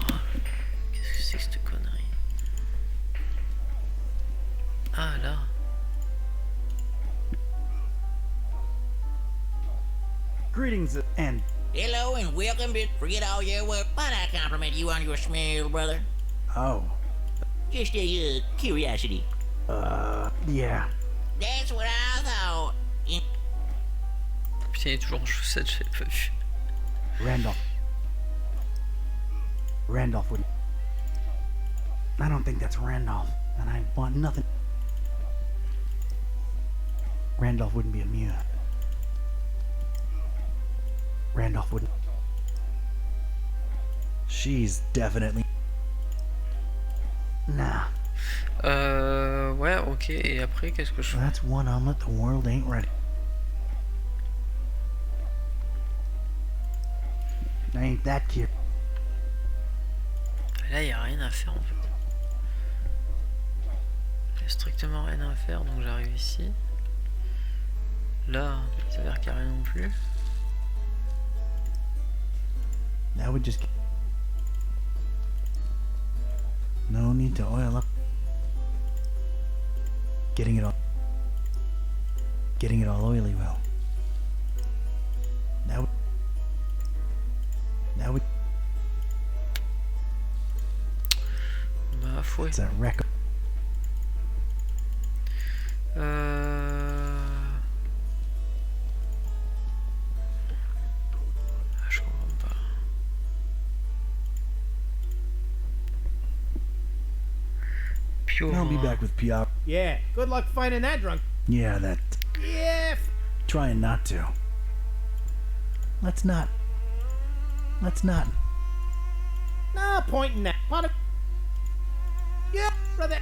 Speaker 1: Qu'est-ce que c'est que cette connerie? Ah là.
Speaker 2: Greetings and...
Speaker 6: Hello and welcome to Forget All Your Work. Might I compliment you on your smell, brother?
Speaker 2: Oh.
Speaker 6: Just a curiosity.
Speaker 2: Yeah.
Speaker 6: That's what I thought.
Speaker 1: Putain, il est toujours en chaussettes, j'avais pas vu.
Speaker 2: Randolph. Randolph wouldn't... I don't think that's Randolph, and I want nothing... Randolph wouldn't be immune. Randolph wouldn't... She's definitely... Nah.
Speaker 1: Ouais, ok, et après, qu'est-ce que je fais?
Speaker 2: That's one omelet the world ain't ready. ain't that cute.
Speaker 1: Là, y a rien à faire en fait. Y a strictement rien à faire, donc j'arrive ici. Là, il s'avère qu'il n'y a rien non plus.
Speaker 2: That would just... No need to oil up. Getting it all oily well. That would...
Speaker 1: Ma foi.
Speaker 2: It's a wreck.
Speaker 1: Je comprends pas. Pure.
Speaker 2: I'll be back with PR.
Speaker 9: Yeah, good luck finding that drunk.
Speaker 2: Yeah, that...
Speaker 9: Yeah.
Speaker 2: Trying not to. Let's not.
Speaker 9: No point in that. Pot of... Yeah, brother.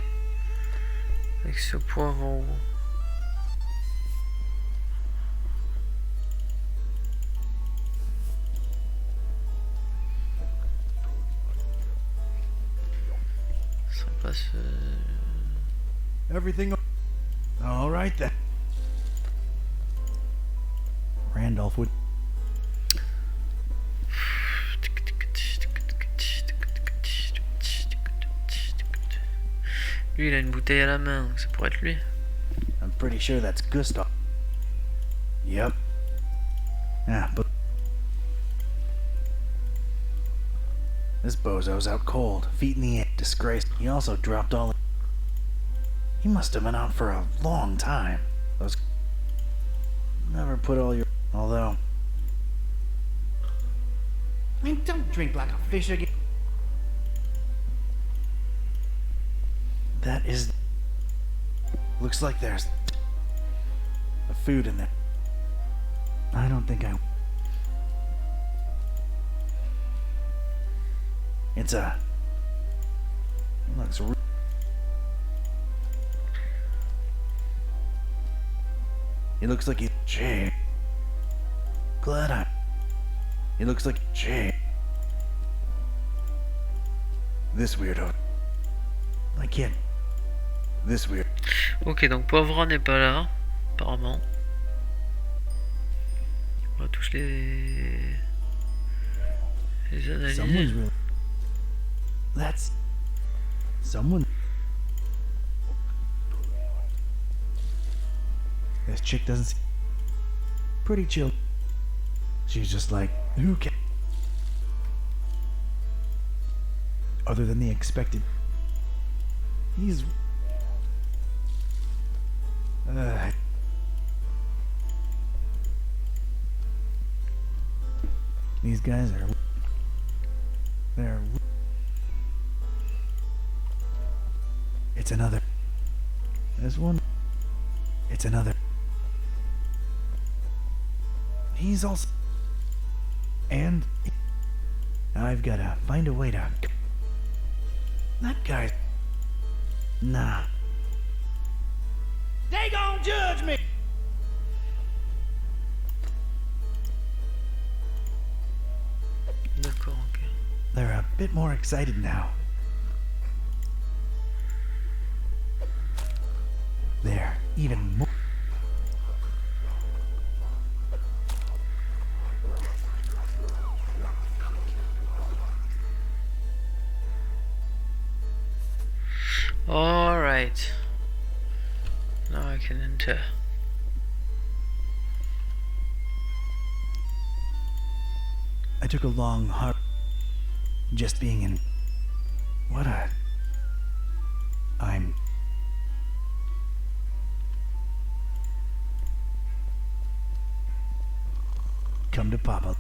Speaker 1: Avec ce poivron. Ça passe.
Speaker 2: Everything... All right then. Randolph would...
Speaker 1: Lui, il a une bouteille à la main, donc ça pourrait être lui.
Speaker 2: I'm pretty sure that's Gustav. Yep. Yeah, but... This bozo's out cold, feet in the air, disgraced. He also dropped all... He must have been out for a long time. Those... Never put all your... Although...
Speaker 9: I mean, don't drink like a fish again.
Speaker 2: That is... Looks like there's... a food in there. I don't think I... It's a... Looks... It looks like he's... Gee. Glad I... It looks like... Gee. This weirdo. I can't... This weird.
Speaker 1: Ok, donc Poivron n'est pas là, apparemment. On va tous les analyser.
Speaker 2: Someone's really... That's... Someone... This chick doesn't seem... Pretty chill. She's just like, who can... Other than the expected... He's... These guys are... They're... It's another... There's one... It's another... He's also... And... I've gotta find a way to... That guy... Nah.
Speaker 9: They gon' judge me.
Speaker 1: D'accord, ok.
Speaker 2: They're a bit more excited now. They're even more...
Speaker 1: Alright. Now I can enter.
Speaker 2: I took a long, hard... Just being in... What a... I'm... Come to Papa.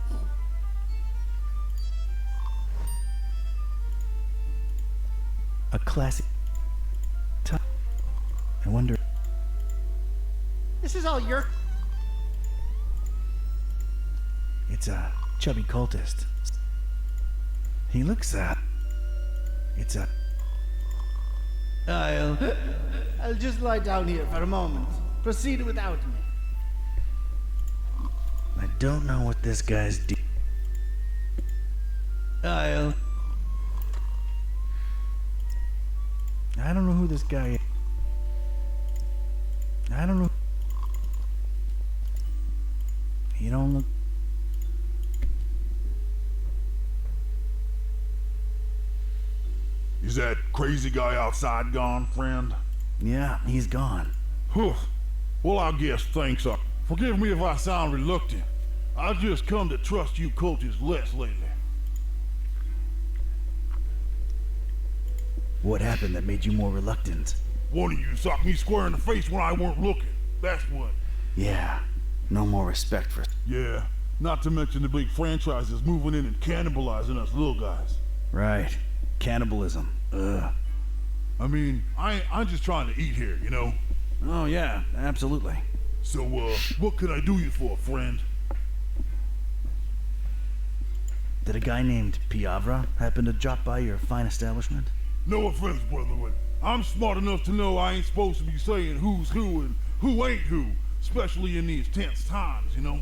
Speaker 2: A classic... I wonder...
Speaker 9: This is all your...
Speaker 2: It's a chubby cultist. He looks, it's a...
Speaker 9: I'll just lie down here for a moment. Proceed without me.
Speaker 2: I don't know what this guy's I don't know who this guy is. I don't know. You don't look...
Speaker 12: Is that crazy guy outside gone, friend?
Speaker 2: Yeah, he's gone.
Speaker 12: Whew. Well, I guess thanks. Forgive me if I sound reluctant. I've just come to trust you cultists less lately.
Speaker 2: What happened that made you more reluctant?
Speaker 12: One of you socked me square in the face when I weren't looking. That's what.
Speaker 2: Yeah, no more respect for...
Speaker 12: Yeah, not to mention the big franchises moving in and cannibalizing us little guys.
Speaker 2: Right. Cannibalism. Ugh.
Speaker 12: I mean, I'm just trying to eat here, you know?
Speaker 2: Oh yeah, absolutely.
Speaker 12: So, what can I do you for, friend?
Speaker 2: Did a guy named Piavra happen to drop by your fine establishment?
Speaker 12: No offense, brother, but I'm smart enough to know I ain't supposed to be saying who's who and who ain't who, especially in these tense times, you know?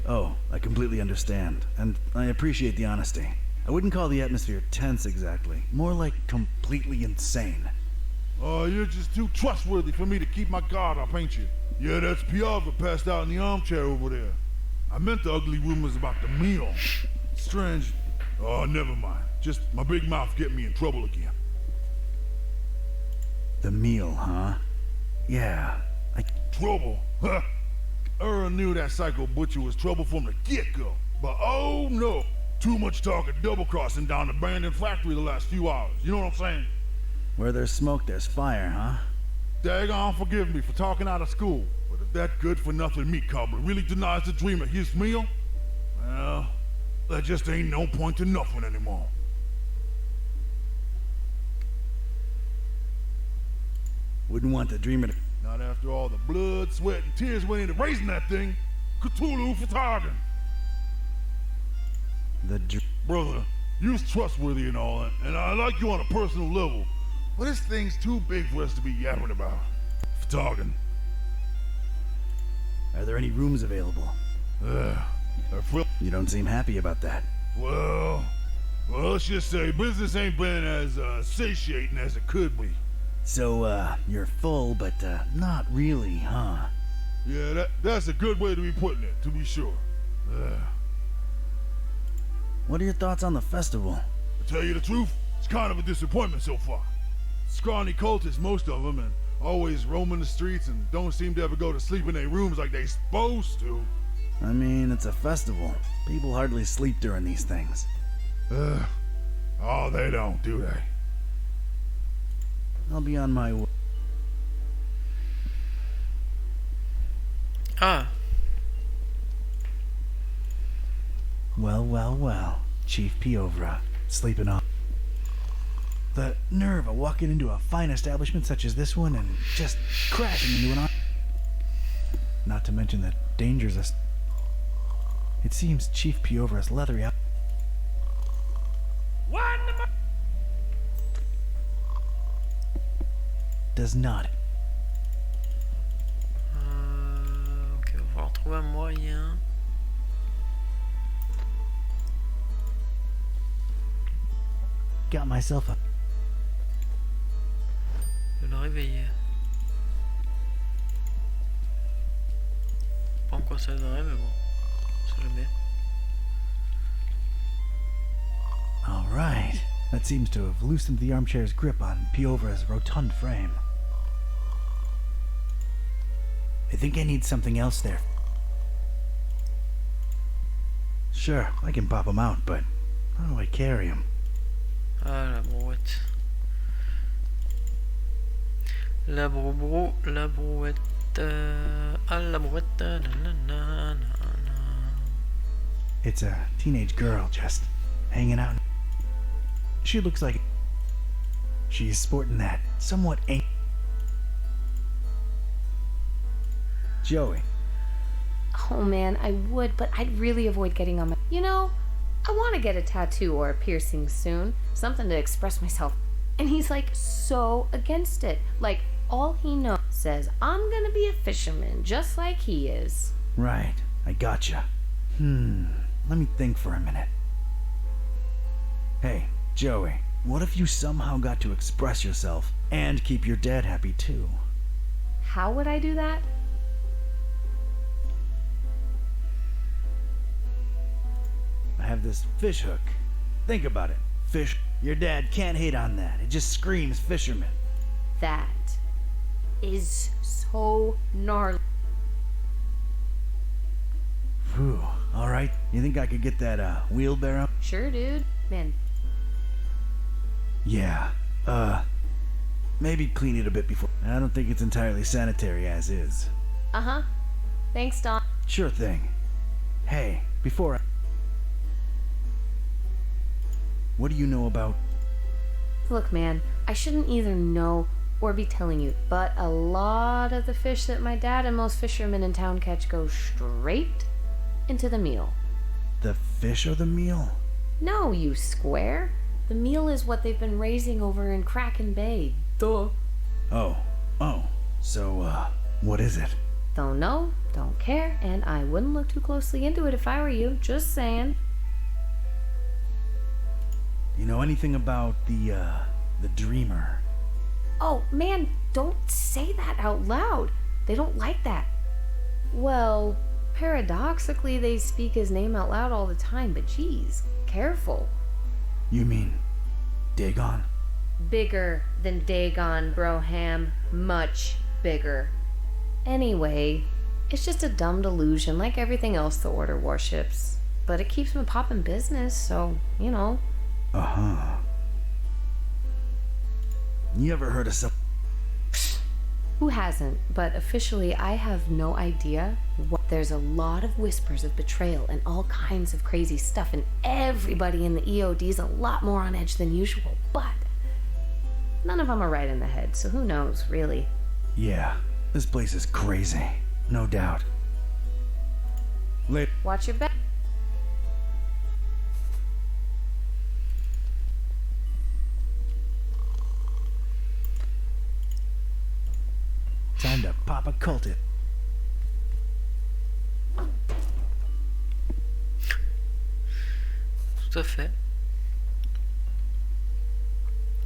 Speaker 2: Oh, I completely understand, and I appreciate the honesty. I wouldn't call the atmosphere tense exactly, more like completely insane.
Speaker 12: You're just too trustworthy for me to keep my guard up, ain't you? Yeah, that's Piavra passed out in the armchair over there. I meant the ugly rumors about the meal. Strange. Oh, never mind. Just my big mouth getting me in trouble again.
Speaker 2: The meal, huh? Yeah,
Speaker 12: Trouble? Huh? Earl knew that psycho butcher was trouble from the get-go. But oh no! Too much talk of double-crossing down the abandoned factory the last few hours. You know what I'm saying?
Speaker 2: Where there's smoke, there's fire, huh?
Speaker 12: Daggone forgive me for talking out of school, but if that good-for-nothing meat cobbler really denies the dream of his meal, well, there just ain't no point to nothing anymore.
Speaker 2: Wouldn't want the dreamer to...
Speaker 12: Not after all the blood, sweat, and tears went into raising that thing. Cthulhu for target. Brother, you're trustworthy and all that, and I like you on a personal level, but this thing's too big for us to be yapping about. For talking.
Speaker 2: Are there any rooms available?
Speaker 12: You
Speaker 2: don't seem happy about that.
Speaker 12: Well, let's just say business ain't been as satiating as it could be.
Speaker 2: So, you're full, but not really, huh?
Speaker 12: Yeah, that's a good way to be putting it, to be sure.
Speaker 2: What are your thoughts on the festival?
Speaker 12: To tell you the truth, it's kind of a disappointment so far. Scrawny cultists, most of them, and always roaming the streets and don't seem to ever go to sleep in their rooms like they supposed to.
Speaker 2: I mean, it's a festival. People hardly sleep during these things.
Speaker 12: Oh, they don't, do they?
Speaker 2: I'll be on my way.
Speaker 1: Ah.
Speaker 2: Well. Chief Piavra, sleeping off. The nerve of walking into a fine establishment such as this one and just crashing into an... Not to mention the dangers of... It seems Chief Piavra's leathery up... Does not.
Speaker 1: Ok, on va retrouver un moyen.
Speaker 2: Got myself a...
Speaker 1: Je vais le réveiller. Pas en quoi ça aiderait, mais bon. C'est jamais.
Speaker 2: All right. That seems to have loosened the armchair's grip on Piavra's rotund frame. I think I need something else there. Sure, I can pop him out, but how do I carry him?
Speaker 1: Ah, la brouette. La brouette. Ah, la brouette. Na.
Speaker 2: It's a teenage girl just hanging out. She looks like she's sporting that somewhat Joey.
Speaker 11: Oh man, I would, but I'd really avoid getting on my... You know, I want to get a tattoo or a piercing soon. Something to express myself. And he's like so against it. Like, all he knows says, I'm gonna be a fisherman, just like he is.
Speaker 2: Right, I gotcha. Let me think for a minute. Hey, Joey, what if you somehow got to express yourself and keep your dad happy too?
Speaker 11: How would I do that?
Speaker 2: I have this fish hook. Think about it. Fish. Your dad can't hate on that. It just screams fisherman.
Speaker 11: That is so gnarly.
Speaker 2: Whew. Alright. You think I could get that, wheelbarrow?
Speaker 11: Sure, dude. Man,
Speaker 2: Yeah. Maybe clean it a bit before. I don't think it's entirely sanitary as is.
Speaker 11: uh-huh. Thanks, Don.
Speaker 2: Sure thing. Hey, before I... What do you know about...
Speaker 11: Look, man, I shouldn't either know or be telling you, but a lot of the fish that my dad and most fishermen in town catch go straight into the meal.
Speaker 2: The fish or the meal?
Speaker 11: No, you square. The meal is what they've been raising over in Kraken Bay. Duh.
Speaker 2: Oh. So, what is it?
Speaker 11: Don't know, don't care, and I wouldn't look too closely into it if I were you. Just saying.
Speaker 2: You know anything about the dreamer?
Speaker 11: Oh, man, don't say that out loud. They don't like that. Well, paradoxically, they speak his name out loud all the time, but geez, careful.
Speaker 2: You mean Dagon?
Speaker 11: Bigger than Dagon, Broham. Much bigger. Anyway, it's just a dumb delusion like everything else the Order worships. But it keeps them popping business, so, you know.
Speaker 2: Uh-huh. You ever heard of some...
Speaker 11: Who hasn't? But officially, I have no idea. There's a lot of whispers of betrayal and all kinds of crazy stuff, and everybody in the EOD's a lot more on edge than usual, but none of them are right in the head, so who knows, really?
Speaker 2: Yeah, this place is crazy. No doubt.
Speaker 11: Watch your back.
Speaker 2: Time to pop a cultist.
Speaker 1: Tout à fait.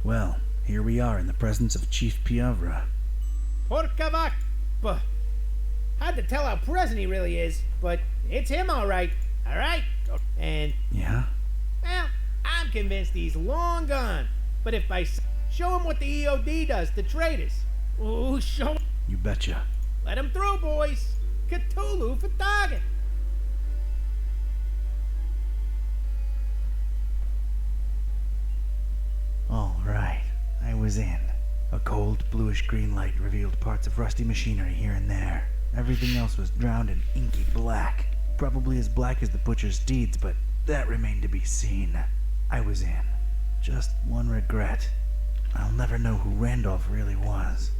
Speaker 2: Well, here we are in the presence of Chief Piavra.
Speaker 9: Porcavac. Hard to tell how present he really is, but it's him all right. All right? And,
Speaker 2: Yeah?
Speaker 9: well, I'm convinced he's long gone. But if I show him what the EOD does to traitors, ooh, show him.
Speaker 2: You betcha.
Speaker 9: Let him through, boys. Cthulhu for target.
Speaker 2: All right, I was in. A cold, bluish-green light revealed parts of rusty machinery here and there. Everything else was drowned in inky black. Probably as black as the butcher's deeds, but that remained to be seen. I was in. Just one regret. I'll never know who Randolph really was.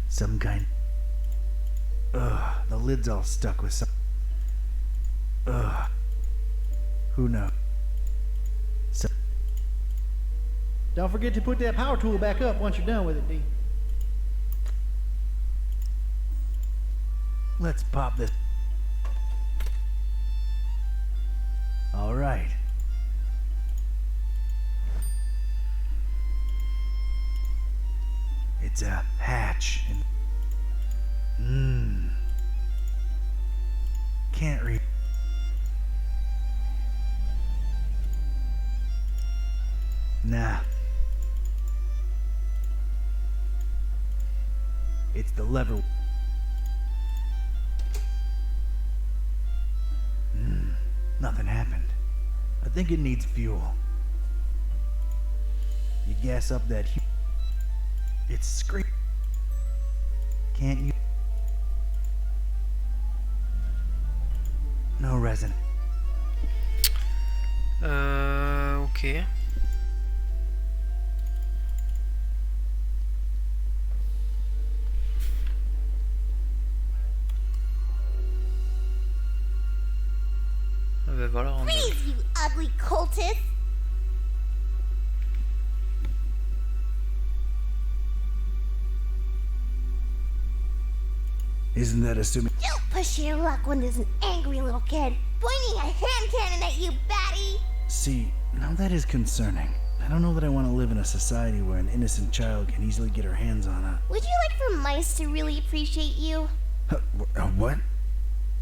Speaker 2: Some kind... the lid's all stuck with some... Who knows?
Speaker 7: Don't forget to put that power tool back up once you're done with it, D.
Speaker 2: Let's pop this. All right. It's a hatch. Can't read. Nah. It's the lever. Nothing happened. I think it needs fuel. You gas up that it's screaming. Can't you? No resin.
Speaker 1: Ok. Ben voilà, on
Speaker 13: Please, you ugly cultist!
Speaker 2: Isn't that assuming?
Speaker 13: Don't push your luck when there's an angry little kid pointing a hand cannon at you, baddie! Why?
Speaker 2: See, now that is concerning. I don't know that I want to live in a society where an innocent child can easily get her hands on a...
Speaker 13: Would you like for mice to really appreciate you?
Speaker 2: What?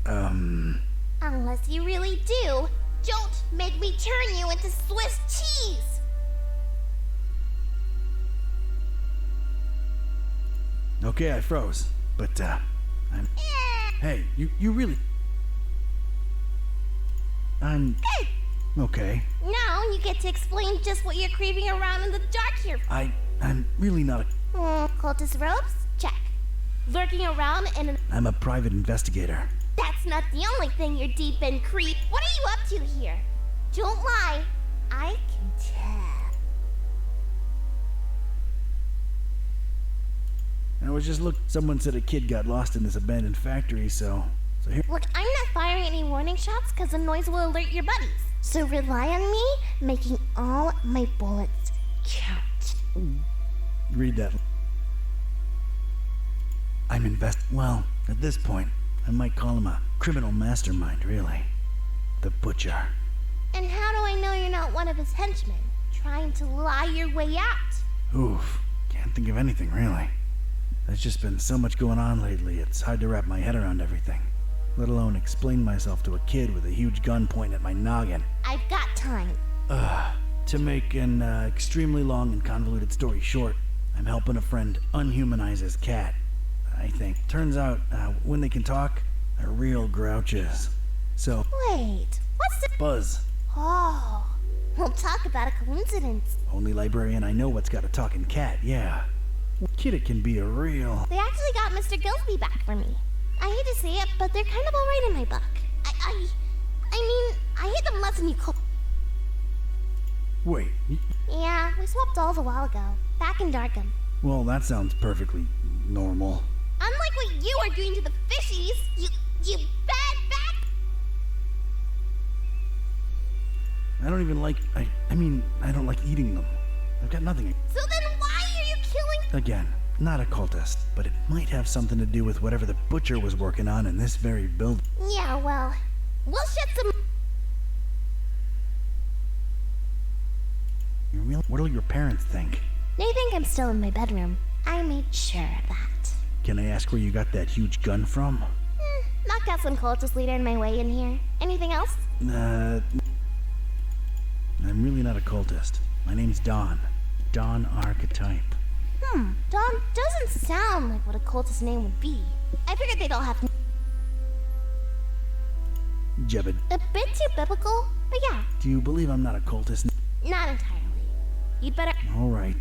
Speaker 13: Unless you really do. Don't make me turn you into Swiss cheese!
Speaker 2: Okay, I froze. But, I'm... Hey, you really... I'm... Okay.
Speaker 13: Now you get to explain just what you're creeping around in the dark here.
Speaker 2: I'm really not a...
Speaker 13: Cultist robes? Check. Lurking around in an...
Speaker 2: I'm a private investigator.
Speaker 13: That's not the only thing you're deep in, creep. What are you up to here? Don't lie. I can tell.
Speaker 2: I was just someone said a kid got lost in this abandoned factory, so here...
Speaker 13: Look, I'm not firing any warning shots because the noise will alert your buddies. So rely on me making all my bullets count.
Speaker 2: Read that. Well, at this point, I might call him a criminal mastermind, really. The Butcher.
Speaker 13: And how do I know you're not one of his henchmen, trying to lie your way out?
Speaker 2: Oof, can't think of anything, really. There's just been so much going on lately, it's hard to wrap my head around everything. Let alone explain myself to a kid with a huge gun pointing at my noggin.
Speaker 13: I've got time.
Speaker 2: To make an extremely long and convoluted story short, I'm helping a friend unhumanize his cat, I think. Turns out, when they can talk, they're real grouches. So...
Speaker 13: Wait, what's the...
Speaker 2: Buzz.
Speaker 13: Oh, we'll talk about a coincidence.
Speaker 2: Only librarian I know what's got a talking cat, yeah. Kid, it can be a real...
Speaker 13: They actually got Mr. Gillespie back for me. I hate to say it, but they're kind of alright in my book. I mean, I hate them less than you call...
Speaker 2: Wait.
Speaker 13: Yeah, we swapped dolls a while ago, back in Darkham.
Speaker 2: Well, that sounds perfectly normal.
Speaker 13: Unlike what you are doing to the fishies, you bad bat!
Speaker 2: I don't even like... I mean, I don't like eating them. I've got nothing...
Speaker 13: So then why are you killing...
Speaker 2: Again, not a cultist, but it might have something to do with whatever the Butcher was working on in this very building.
Speaker 13: Yeah, well, we'll shed some...
Speaker 2: What will your parents think?
Speaker 13: They think I'm still in my bedroom. I made sure of that.
Speaker 2: Can I ask where you got that huge gun from?
Speaker 13: Knocked out some cultist leader in my way in here. Anything else?
Speaker 2: I'm really not a cultist. My name's Don. Don Archetype.
Speaker 13: Don doesn't sound like what a cultist name would be. I figured they'd all have...
Speaker 2: Jebed.
Speaker 13: A bit too biblical, but yeah.
Speaker 2: Do you believe I'm not a cultist?
Speaker 13: Not entirely. You'd better...
Speaker 2: Alright,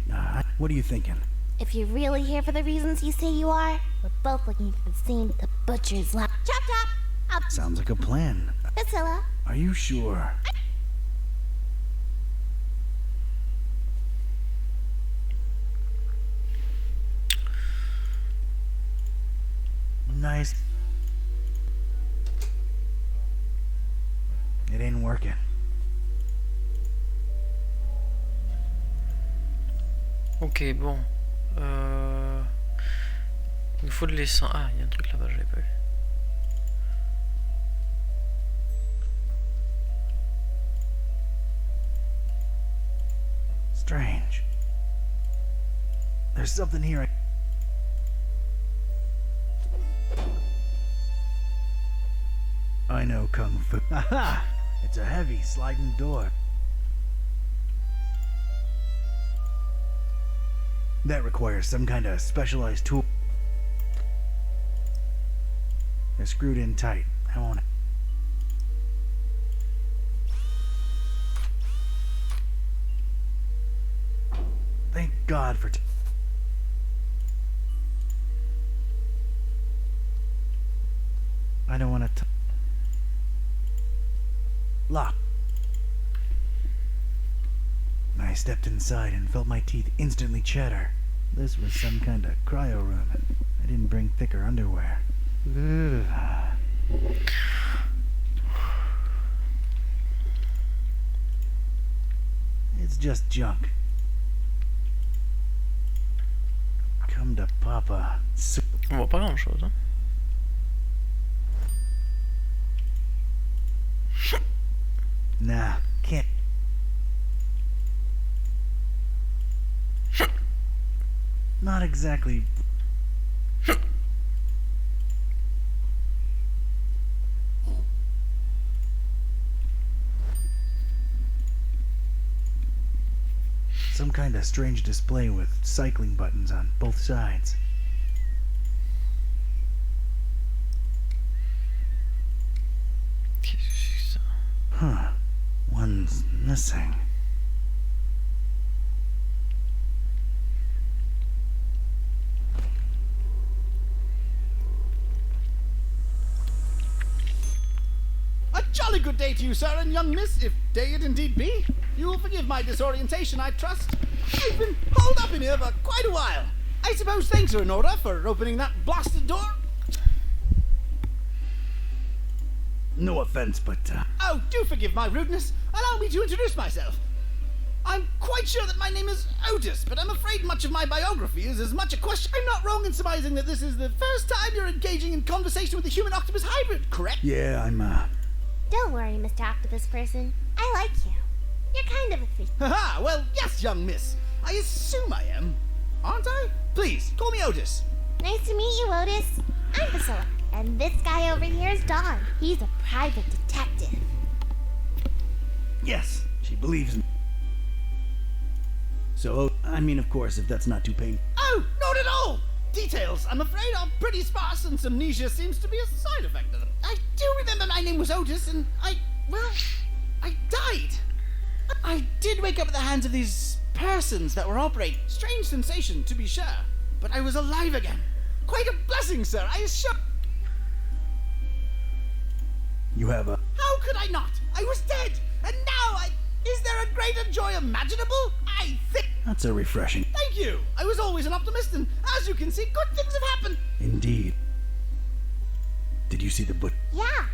Speaker 2: what are you thinking?
Speaker 13: If you're really here for the reasons you say you are, we're both looking for the same... The Butcher's lab. Chop chop!
Speaker 2: Sounds like a plan.
Speaker 13: Priscilla.
Speaker 2: Are you sure? Nice. It ain't working.
Speaker 1: Ok, bon. Il nous faut de l'essence. Ah, il y a un truc là-bas, je l'ai pas vu.
Speaker 2: Strange. There's something here. I know Kung Fu. Aha! It's a heavy sliding door. That requires some kind of specialized tool. They're screwed in tight. I want it. Thank God for... I don't want to... Lock. I stepped inside and felt my teeth instantly chatter. This was some kind of cryo room, and I didn't bring thicker underwear. Ugh. It's just junk. Come to Papa.
Speaker 1: On voit pas grand chose, hein.
Speaker 2: Nah, can't. exactly. Some kind of strange display with cycling buttons on both sides. Huh. One's missing.
Speaker 14: A jolly good day to you, sir and young miss, if day it indeed be. You will forgive my disorientation, I trust. I've been holed up in here for quite a while. I suppose thanks are in order for opening that blasted door.
Speaker 2: No offense, but,
Speaker 14: Oh, do forgive my rudeness. Allow me to introduce myself. I'm quite sure that my name is Otis, but I'm afraid much of my biography is as much a question. I'm not wrong in surmising that this is the first time you're engaging in conversation with a human-octopus hybrid, correct?
Speaker 2: yeah, I'm,
Speaker 13: Don't worry, Mr. Octopus Person. I like you. You're kind of a fish.
Speaker 14: Haha, well, yes, young miss. I assume I am. Aren't I? Please, call me Otis.
Speaker 13: Nice to meet you, Otis. I'm Priscilla, and this guy over here is Don. He's a private detective.
Speaker 2: yes, she believes me. So, I mean, of course, if that's not too painful.
Speaker 14: Oh, not at all! Details, I'm afraid, are pretty sparse, and amnesia seems to be a side effect of them. I do remember my name was Otis, and I died. I did wake up at the hands of these persons that were operating. Strange sensation, to be sure, but I was alive again. Quite a blessing, sir, I assure.
Speaker 2: You have a...
Speaker 14: How could I not? I was dead, and now is there a greater joy imaginable? I think...
Speaker 2: That's so refreshing.
Speaker 14: Thank you! I was always an optimist, and as you can see, good things have happened.
Speaker 2: Indeed. Did you see the butcher?
Speaker 13: Yeah.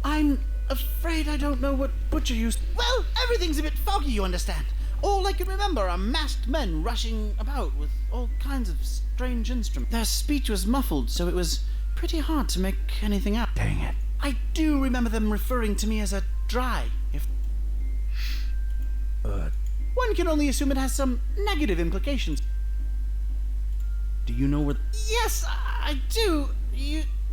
Speaker 14: I'm afraid I don't know what butcher used. Well, everything's a bit foggy, you understand. All I can remember are masked men rushing about with all kinds of strange instruments. Their speech was muffled, so it was pretty hard to make anything out.
Speaker 2: Dang it.
Speaker 14: I do remember them referring to me as a dry, if... One can only assume it has some negative implications.
Speaker 2: Do you know where...
Speaker 14: Yes, I do.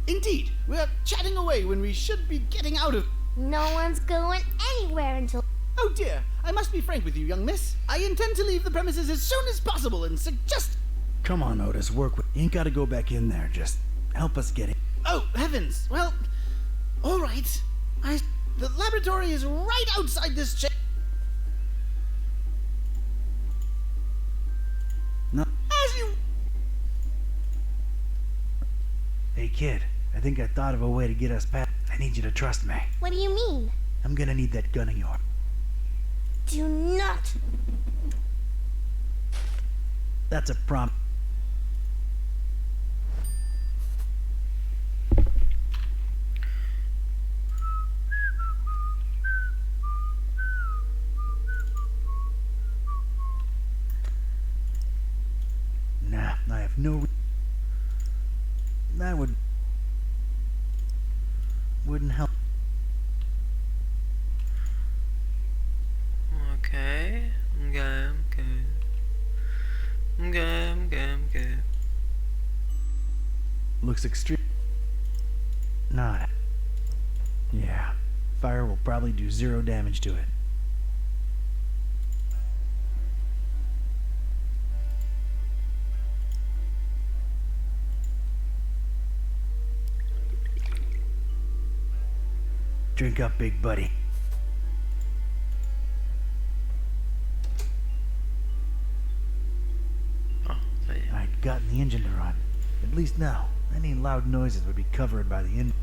Speaker 14: Indeed, we're chatting away when we should be getting out of...
Speaker 13: No one's going anywhere until...
Speaker 14: Oh dear, I must be frank with you, young miss. I intend to leave the premises as soon as possible and suggest...
Speaker 2: Come on, Otis, work with... You ain't gotta go back in there, just help us get it.
Speaker 14: Oh, heavens. Well, all right. The laboratory is right outside this chair.
Speaker 2: No.
Speaker 14: As you...
Speaker 2: Hey, kid, I think I thought of a way to get us past... I need you to trust me.
Speaker 13: What do you mean?
Speaker 2: I'm gonna need that gun of yours.
Speaker 13: Do not.
Speaker 2: That's a prompt. Nah, I have no... That wouldn't help.
Speaker 1: Okay.
Speaker 2: Looks extreme. Not. Yeah. Fire will probably do 0 damage to it. Drink up, big buddy. I'd gotten the engine to run. At least now, any loud noises would be covered by the engine.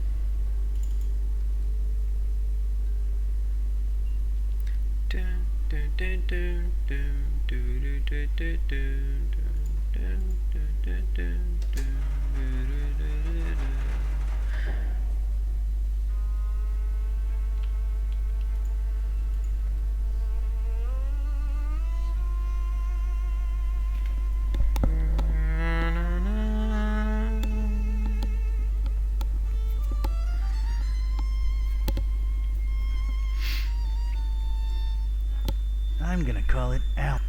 Speaker 2: I'm gonna call it Al.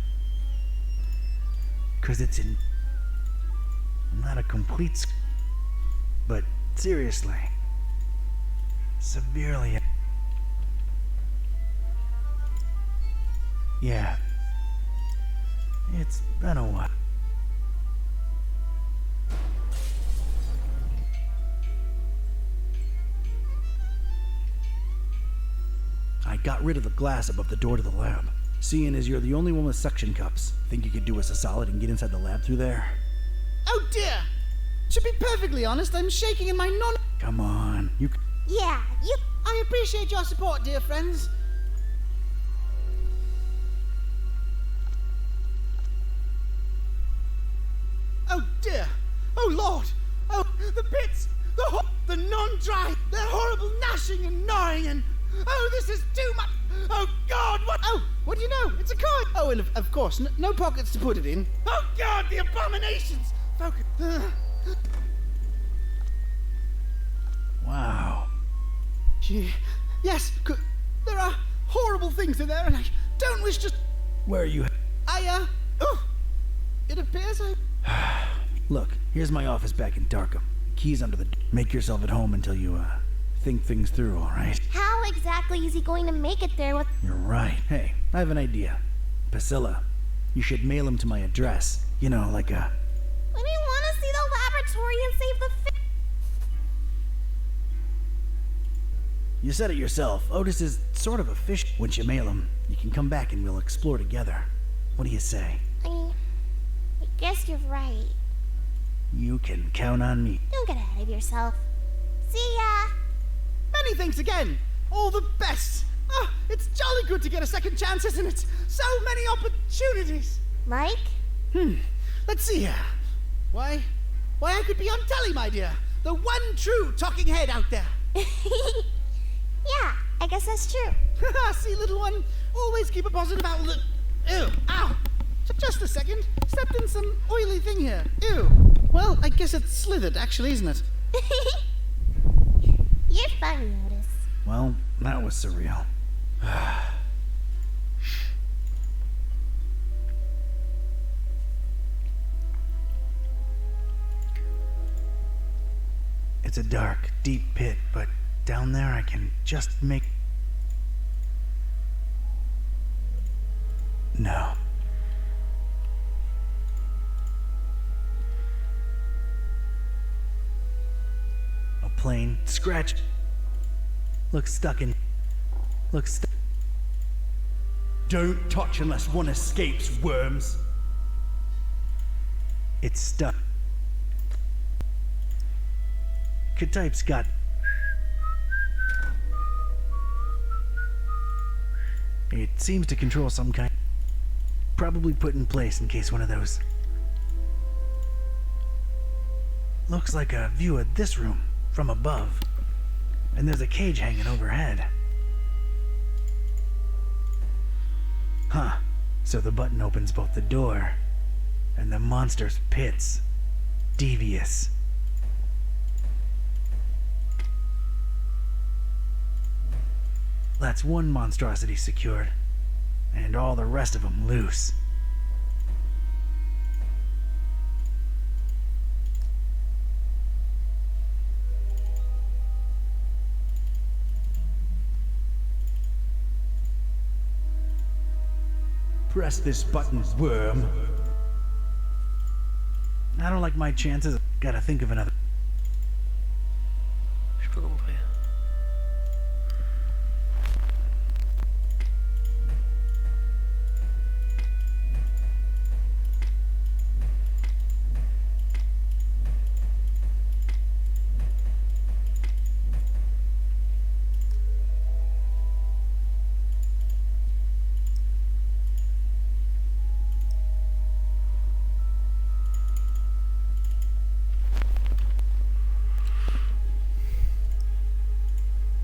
Speaker 2: 'cause it's in... I'm not a complete but seriously, severely... Yeah, it's been a while. I got rid of the glass above the door to the lab. Seeing as you're the only one with suction cups, think you could do us a solid and get inside the lab through there?
Speaker 14: Oh dear! To be perfectly honest, I'm shaking in my non...
Speaker 2: Come on, you...
Speaker 13: Yeah, you...
Speaker 14: I appreciate your support, dear friends. Oh dear! Oh lord! Oh, the pits! The non-dry! They're horrible gnashing and gnawing and... Oh, this is too much! Oh god, what... Oh, what do you know? It's a coin! Oh, and of course, no pockets to put it in. Oh god, the abominations! Focus.
Speaker 2: Wow.
Speaker 14: Yes, there are horrible things in there and I don't wish to...
Speaker 2: Where are you?
Speaker 14: It appears I...
Speaker 2: Look, here's my office back in Darkham. Keys under the... Make yourself at home until you, think things through, alright?
Speaker 13: How exactly is he going to make it there with...
Speaker 2: You're right. Hey, I have an idea. Priscilla, you should mail him to my address. You know, like a...
Speaker 13: I didn't want to see the laboratory and save the
Speaker 2: You said it yourself. Otis is sort of a fish. Once you mail him, you can come back and we'll explore together. What do you say?
Speaker 13: I guess you're right.
Speaker 2: You can count on me.
Speaker 13: Don't get ahead of yourself. See ya!
Speaker 14: Many thanks again! All the best! Oh, it's jolly good to get a second chance, isn't it? So many opportunities!
Speaker 13: Like?
Speaker 14: Let's see here. Why, I could be on telly, my dear. The one true talking head out there.
Speaker 13: Yeah, I guess that's true.
Speaker 14: See, little one, always keep a positive outlook. Ew, ow! Just a second. Stepped in some oily thing here. Ew. Well, I guess it's slithered, actually, isn't it?
Speaker 13: You're funny, Otis.
Speaker 2: Well, that was surreal. It's a dark, deep pit, but down there I can just make... No. A plane scratch. Looks stuck in... Don't touch unless one escapes, worms. It's stuck. K-Type's got... It seems to control some kind... Probably put in place in case one of those... Looks like a view of this room, from above. And there's a cage hanging overhead. Huh. So the button opens both the door and the monster's pits. Devious. That's one monstrosity secured, and all the rest of them loose. Press this button, worm. I don't like my chances. Gotta think of another.
Speaker 1: J'ai pas compris.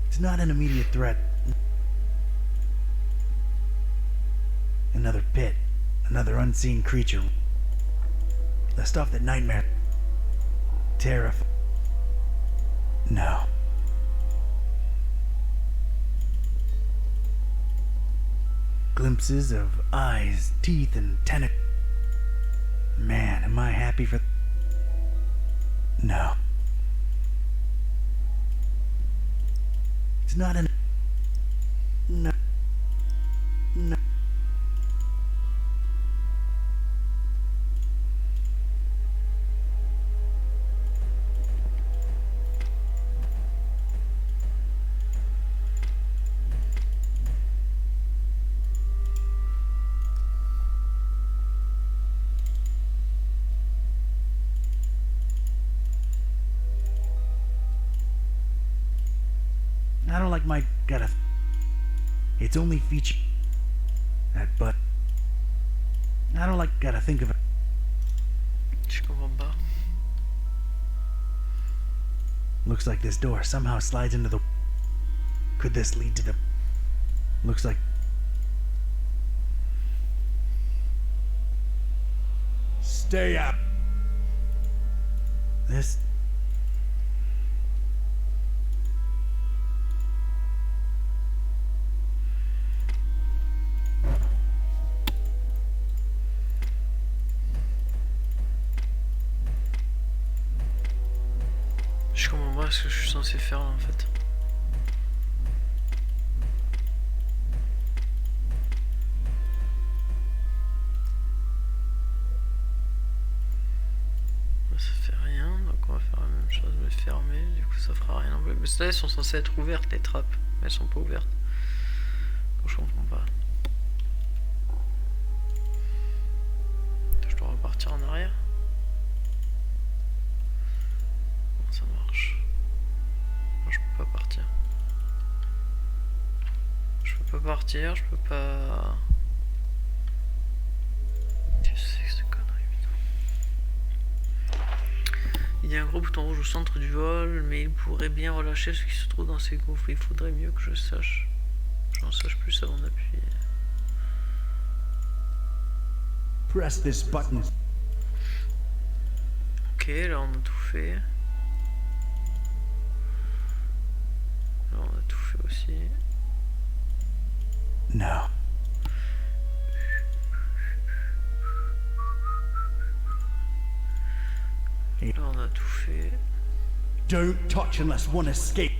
Speaker 2: It's not an immediate threat. Another pit. Another unseen creature. The stuff that nightmare... Terrifying. No. Glimpses of eyes, teeth, and tentacles. Man, am I happy for... No. It's not an... No. No. I don't like my... Gotta... It's only feature... That butt... I don't like... Gotta think of it.
Speaker 1: Je comprends pas.
Speaker 2: Looks like this door somehow slides into the... Could this lead to the... Looks like...
Speaker 12: Stay out.
Speaker 2: This...
Speaker 1: Je comprends pas ce que je suis censé faire là en fait. Ça fait rien, donc on va faire la même chose mais fermer, du coup ça fera rien non plus. Mais là elles sont censées être ouvertes les trappes, mais elles sont pas ouvertes. Donc je comprends pas. Je dois repartir en arrière. Comment ça marche? Moi, je peux pas partir. Je peux pas partir, je peux pas... Qu'est-ce que c'est que cette connerie, putain. Il y a un gros bouton rouge au centre du vol, mais il pourrait bien relâcher ce qui se trouve dans ces gouffres. Il faudrait mieux que je sache. J'en sache plus avant d'appuyer.
Speaker 2: Press this button.
Speaker 1: Ok, là on a tout fait. Là on a tout fait aussi.
Speaker 2: No.
Speaker 1: Là on a tout fait.
Speaker 2: Don't touch unless one escape.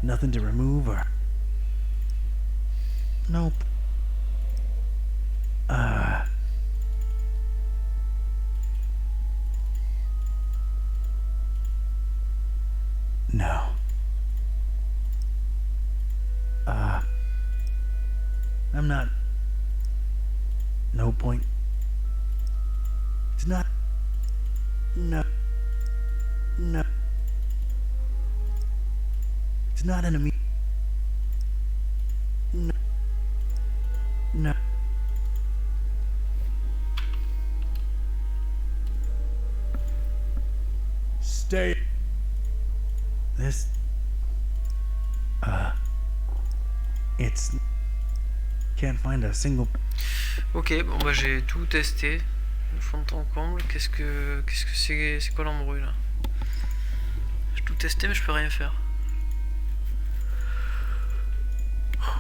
Speaker 2: Nothing to remove or... Nope. No. I'm not... No point. It's not... No. No. It's not an immediate... No. No.
Speaker 12: Stay.
Speaker 2: This... It's... Can't find a single...
Speaker 1: Ok, bon bah j'ai tout testé. Le fond de ton comble, qu'est-ce que c'est quoi l'embrouille là? J'ai tout testé mais je peux rien faire.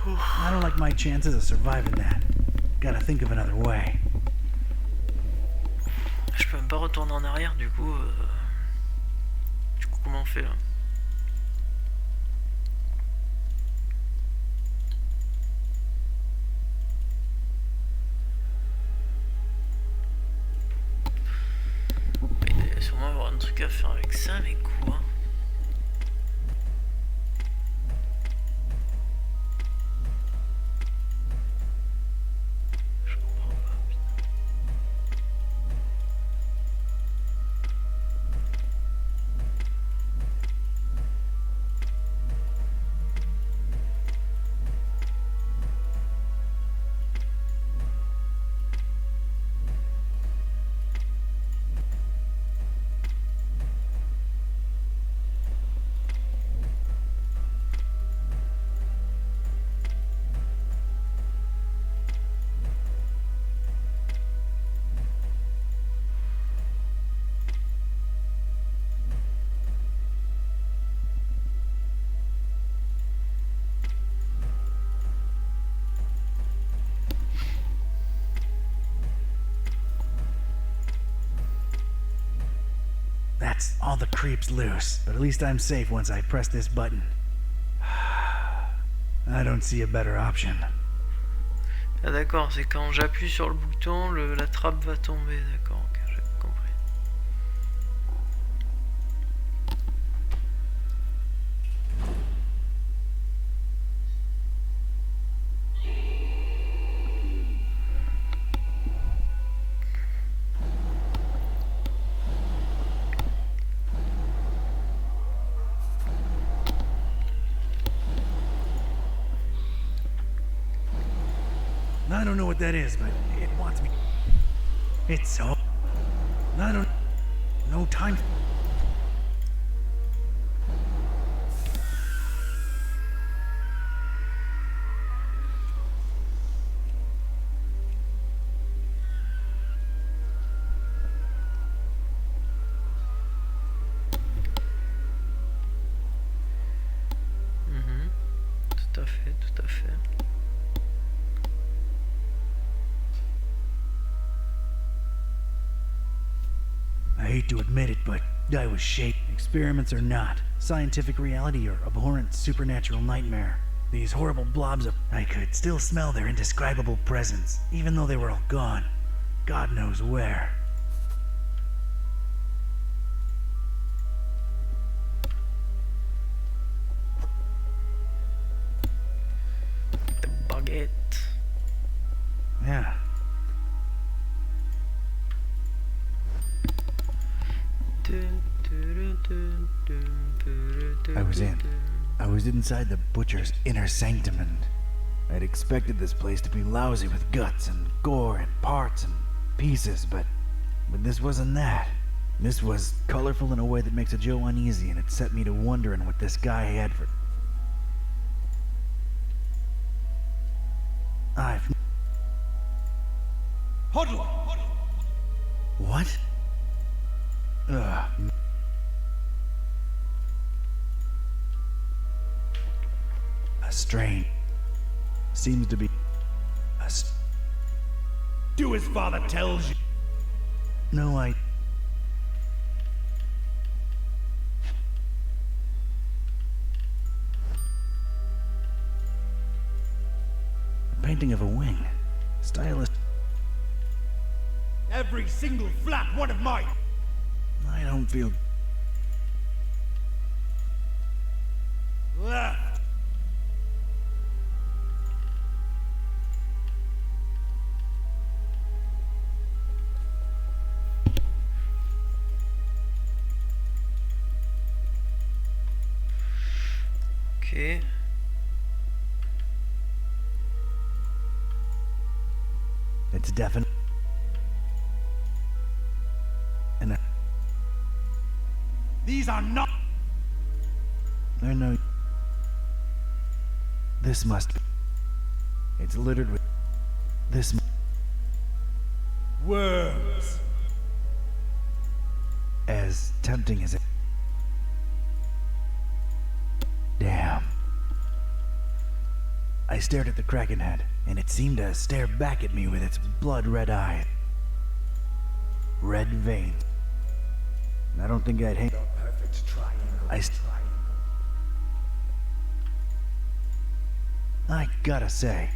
Speaker 2: I don't like my chances of surviving that. Gotta think of another way.
Speaker 1: Je peux même pas retourner en arrière du coup. Comment on fait là? Il doit sûrement avoir un truc à faire avec ça, mais quoi?
Speaker 2: rats, all the creeps loose. But at least I'm safe once I press this button. I don't see a better option.
Speaker 1: Ah d'accord, c'est quand j'appuie sur le bouton, la trappe va tomber, d'accord, ok, j'ai compris.
Speaker 2: I don't know what that is, but it wants me. It's so. I don't. No time.
Speaker 1: Tout à fait, tout à fait.
Speaker 2: I hate to admit it, but I was shaped. Experiments or not, scientific reality or abhorrent supernatural nightmare. These horrible blobs of... I could still smell their indescribable presence, even though they were all gone. God knows where.
Speaker 1: The baguette.
Speaker 2: Yeah. I was inside the butcher's inner sanctum, and I'd expected this place to be lousy with guts and gore and parts and pieces, but this wasn't that. This was colorful in a way that makes a Joe uneasy, and it set me to wondering what this guy had for...
Speaker 14: Huddle!
Speaker 2: What? Ugh. A strain. Seems to be...
Speaker 14: Do as father tells you.
Speaker 2: No, a painting of a wing. Stylist.
Speaker 14: Every single flap one of mine.
Speaker 2: I don't feel...
Speaker 14: Left.
Speaker 1: Ok.
Speaker 2: It's definite. And
Speaker 14: these are not.
Speaker 2: I know. This must be. It's littered with. This.
Speaker 14: Worms.
Speaker 2: As tempting as it. Damn. I stared at the Kraken head, and it seemed to stare back at me with its blood-red eyes. Red veins. I don't think I'd hang.
Speaker 14: Perfect triangle.
Speaker 2: I gotta say,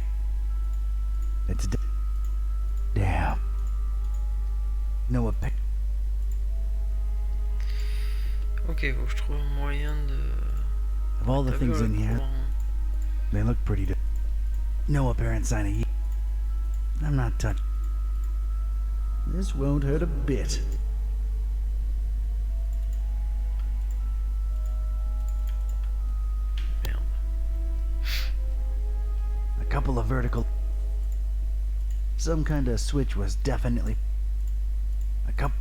Speaker 2: it's damn. No opinion.
Speaker 1: Ok, faut que je trouve un moyen de...
Speaker 2: Of all the things in here, they look pretty. No apparent sign of. I'm not touched. This won't hurt a bit.
Speaker 1: Merde.
Speaker 2: A couple of vertical. Some kind of switch was definitely. A couple.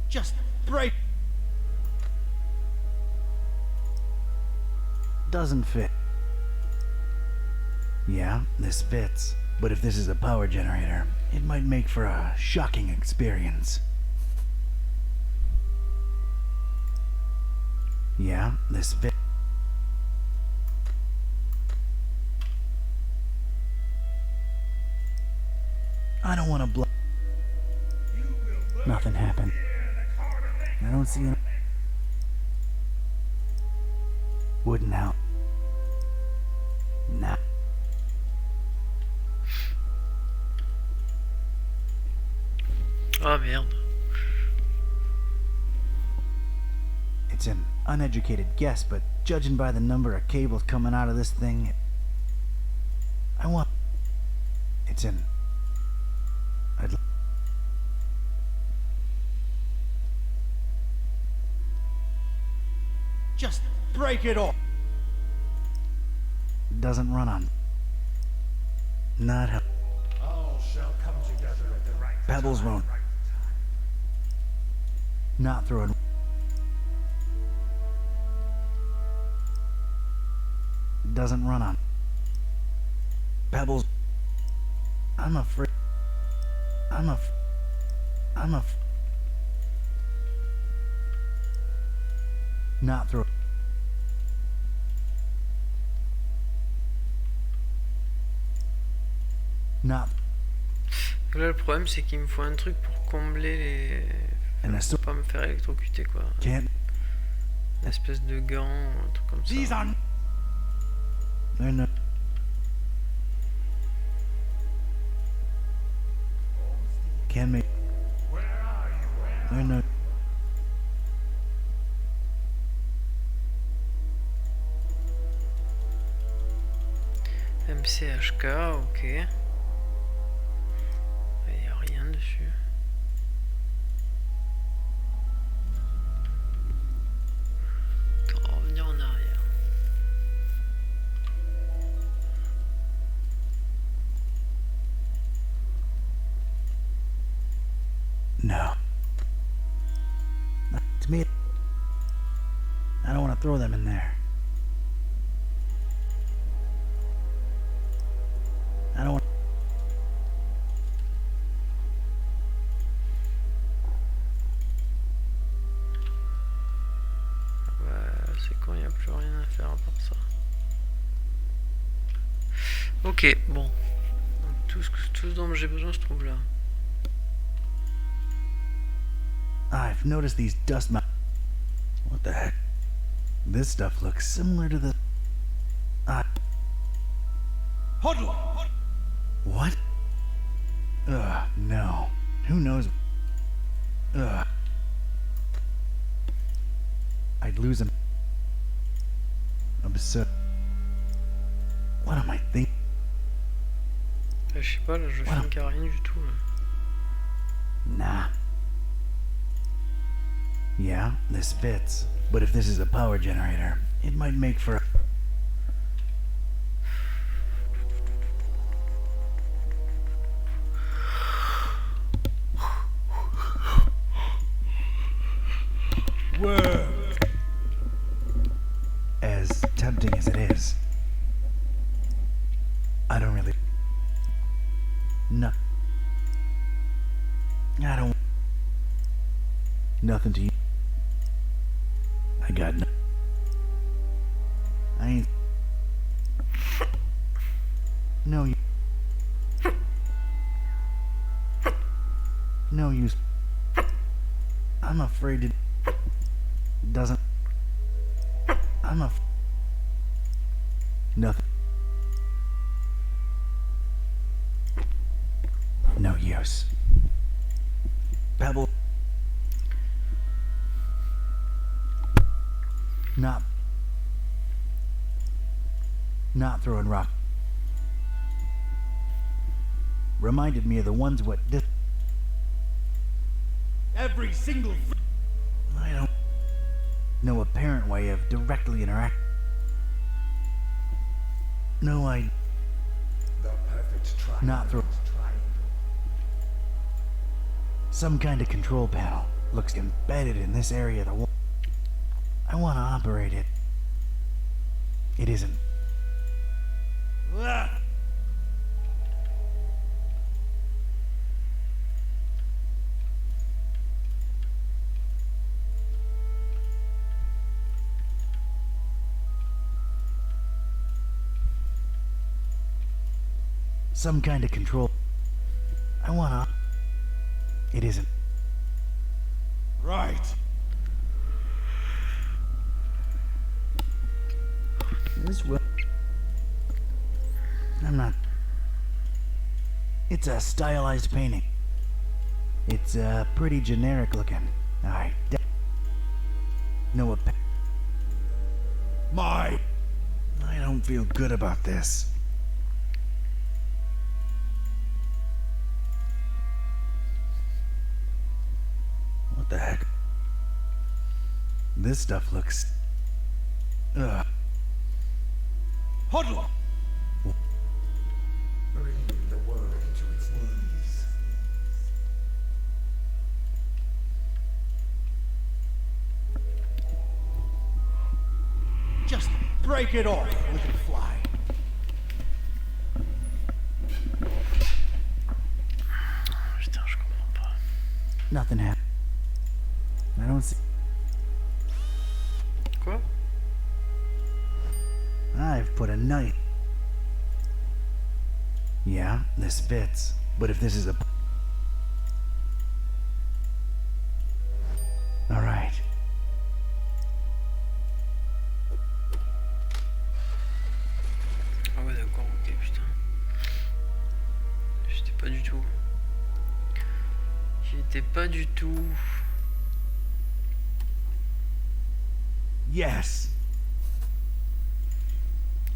Speaker 14: Just break.
Speaker 2: Doesn't fit. Yeah, this fits. But if this is a power generator, it might make for a shocking experience. Yeah, this fit. I don't want to blow. Nothing happened. I don't see any. Wouldn't help. Nah.
Speaker 1: Oh merde.
Speaker 2: It's an uneducated guess, but judging by the number of cables coming out of this thing, I want. It's in.
Speaker 14: Just break it off.
Speaker 2: Doesn't run on. Not help.
Speaker 15: All shall come together at the right
Speaker 2: Pebbles
Speaker 15: time.
Speaker 2: won't. Not throwing. Doesn't run on. Pebbles. I'm afraid. Not throw. Not.
Speaker 1: Là, le problème, c'est qu'il me faut un truc pour combler les. Pour pas me faire électrocuter, quoi.
Speaker 2: Can't.
Speaker 1: Une espèce de gant, un truc comme ça.
Speaker 2: They're not. Can make. They're not.
Speaker 1: MCHK, ok. Il n'y a rien dessus. On va revenir en arrière.
Speaker 2: No. To me, I don't want to throw them in there. I don't want.
Speaker 1: C'est quand il n'y a plus rien à faire à part ça. Ok, bon. Tout ce dont j'ai besoin se trouve là.
Speaker 2: I've noticed these dust mounds. What the heck? This stuff looks similar to the.
Speaker 14: Huddle!
Speaker 2: What? Ugh, no. Who knows? Ugh. I'd lose him. Absurd. What am I thinking?
Speaker 1: Je sais pas, là, je filme qu'il n'y a rien du tout. Là.
Speaker 2: Nah. Yeah, this fits. But if this is a power generator, it might make for.
Speaker 14: Word.
Speaker 2: As tempting as it is, I don't really. No. I don't. Nothing to you. I got no. I ain't. No, you. No use. I'm afraid it doesn't. I'm a. Nothing. No use. Pebble. Not throwing rock. Reminded me of the ones what did.
Speaker 14: Every single.
Speaker 2: I don't. No apparent way of directly interact. No, I.
Speaker 15: The perfect triangle.
Speaker 2: Not throw. Some kind of control panel looks embedded in this area of the wall. I want to operate it. It isn't. Some kind of control. I want to. It isn't.
Speaker 14: Right.
Speaker 2: I'm not... It's a stylized painting. It's, pretty generic looking. I know a... I don't feel good about this. What the heck? This stuff looks... Ugh.
Speaker 15: Huddle! Bring the world to its knees.
Speaker 9: Just break it off, little fly.
Speaker 1: Putain, je comprends pas.
Speaker 2: Nothing happened. I don't see...
Speaker 1: Quoi?
Speaker 2: I've put a knife. Yeah, this fits. But if this is a... Alright.
Speaker 1: Ah ouais, d'accord, ok, putain. J'étais pas du tout. J'y étais pas du tout.
Speaker 2: Yes!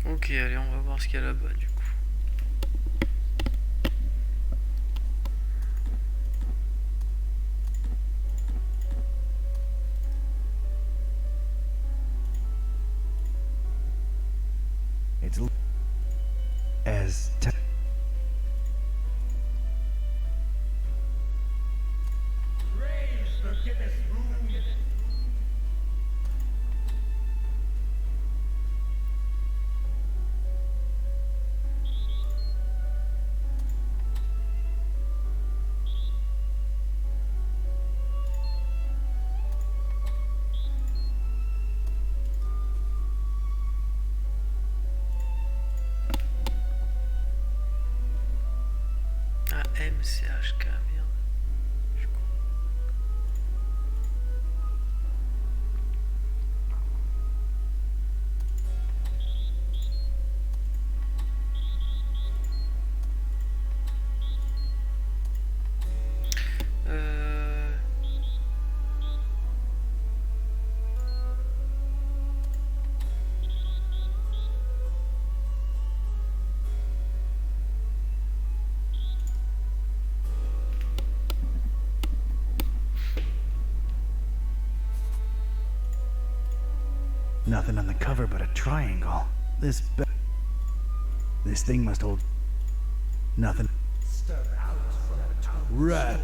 Speaker 1: Ok, allez, on va voir ce qu'il y a là-bas, du coup.
Speaker 2: It's as
Speaker 15: Raise the Gibbous room.
Speaker 1: Ah, MCHK, merde. Je suis con.
Speaker 2: nothing on the cover but a triangle. This thing must hold nothing.
Speaker 15: Step out from the top.
Speaker 2: Right.